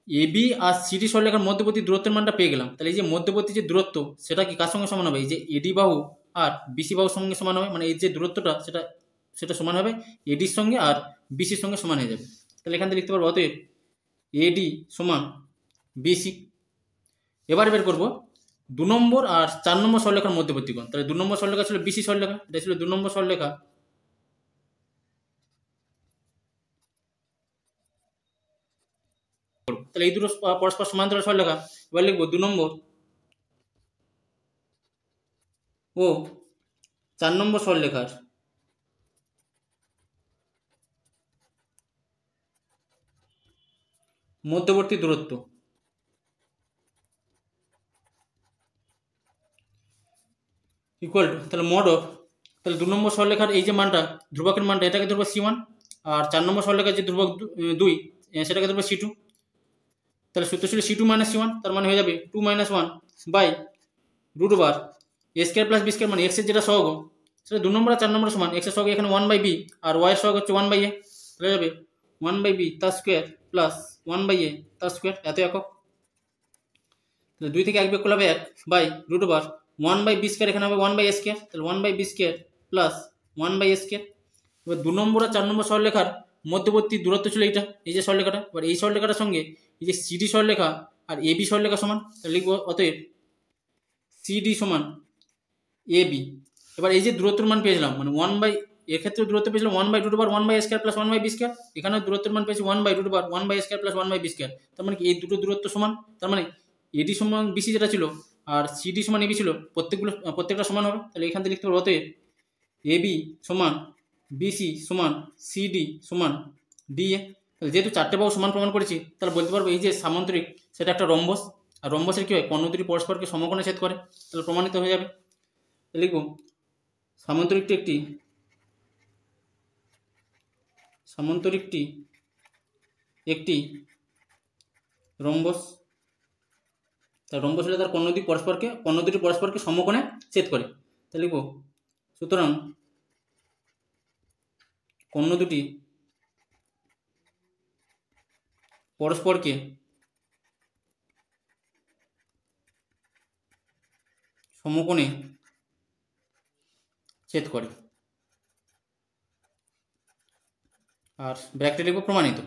এবি আর সিডি সরলরেখার মধ্যবর্তী দূরত্বের মানটা পেয়ে গেলাম। তাহলে এই যে মধ্যবর্তী যে দূরত্ব সেটা কি কার সঙ্গে সমান হবে, এই যে এডি বাহু আর বিসি বাহুর সঙ্গে সমান হবে, মানে এই যে দূরত্বটা সেটা সমান হবে এডির সঙ্গে আর বিসির সঙ্গে সমান হয়ে যাবে। তাহলে এখান থেকে লিখতে পারবো অতএব এডি সমান বিসি। এবার বের করবো 2 নম্বর আর 4 নম্বর সরলরেখার মধ্যবর্তী কোণ। তাহলে 2 নম্বর সরলরেখা ছিল বিসি সরলরেখা, এটা ছিল 2 নম্বর সরলরেখা, তাহলে এই দুটো পরস্পর সমান্তরাল সরলরেখা। এবার লিখবো 2 নম্বর ও 4 নম্বর সরলরেখার মধ্যবর্তী দূরত্ব ইকুয়াল টু, তাহলে মড অফ, তাহলে 2 নম্বর সরলরেখার এই যে মানটা ধ্রুবকের মানটা এটাকে ধরবো C1, আর 4 নম্বর সরলরেখার যে ধ্রুবক 2 সেটাকে ধরবো C2। তাহলে সূত্র ছিল C2 মাইনাস C1, তার মানে হয়ে যাবে 2 minus 1 by root over a square plus b square, মানে এক্স এর যেটা সহগ সেটা 2 নম্বর আর 4 নম্বর সমান, এক্স এর সহগ এখানে 1 বাই বি আর ওয়াই এর সহগ হচ্ছে 1 বাই এ, হয়ে যাবে 1 বাই বি তার স্কোয়ার প্লাস 1 বাই এ তার স্কোয়ার এত একক। তাহলে 2 থেকে 1 বিয়োগ করলে হবে 1 by root over 1 by b square, এখানে হবে 1 বাই এ স্কোয়ার, তাহলে 1 by b square plus 1 by a square. এবার 2 নম্বর আর 4 নম্বর সরলরেখার মধ্যবর্তী দূরত্ব ছিল এইটা, এই যে সরলরেখাটা। এবার এই সরলরেখাটার সঙ্গে এই যে সিডি সরলরেখা আর এবি সরলরেখা সমান, তাহলে লিখবো অতএব সিডি সমান এবি। এবার এই যে দূরত্বের মান পেয়েছিলাম, মানে 1 বাই, এর ক্ষেত্রে দূরত্ব পেয়েছিলাম 1 by root over 1 by square plus 1 by b square, এখানে দূরত্বের মান পেয়েছি 1 by root over 1 by square plus 1 by b square. তার মানে কি এই দুটো দূরত্ব সমান, তার মানে এডি সমান বিসি যেটা ছিল আর সিডি সমান এবি ছিল, প্রত্যেকটা সমান হবে। তাহলে এখান থেকে লিখতে পারবো অতএব এবি সমান বিসি সমান সিডি সমান ডিএ। তাহলে যেহেতু 4টে বাহু সমান প্রমাণ করেছি, তাহলে বলতে পারবো এই যে সামান্তরিক সেটা একটা রম্বস, আর রম্বসের কী হয় কর্ণ দুটি পরস্পরকে সমকোণে ছেদ করে, তাহলে প্রমাণিত হয়ে যাবে। লিখব সামান্তরিকটি একটি রম্বস, তার রম্বস হলে তার কর্ণ দুটি পরস্পরকে সমকোণে ছেদ করে। তাহলে লিখব সুতরাং কর্ণ দুটি পরস্পরকে সমকোণে ছেদ করে, আর ব্র্যাকেটে লিখব প্রমাণিত।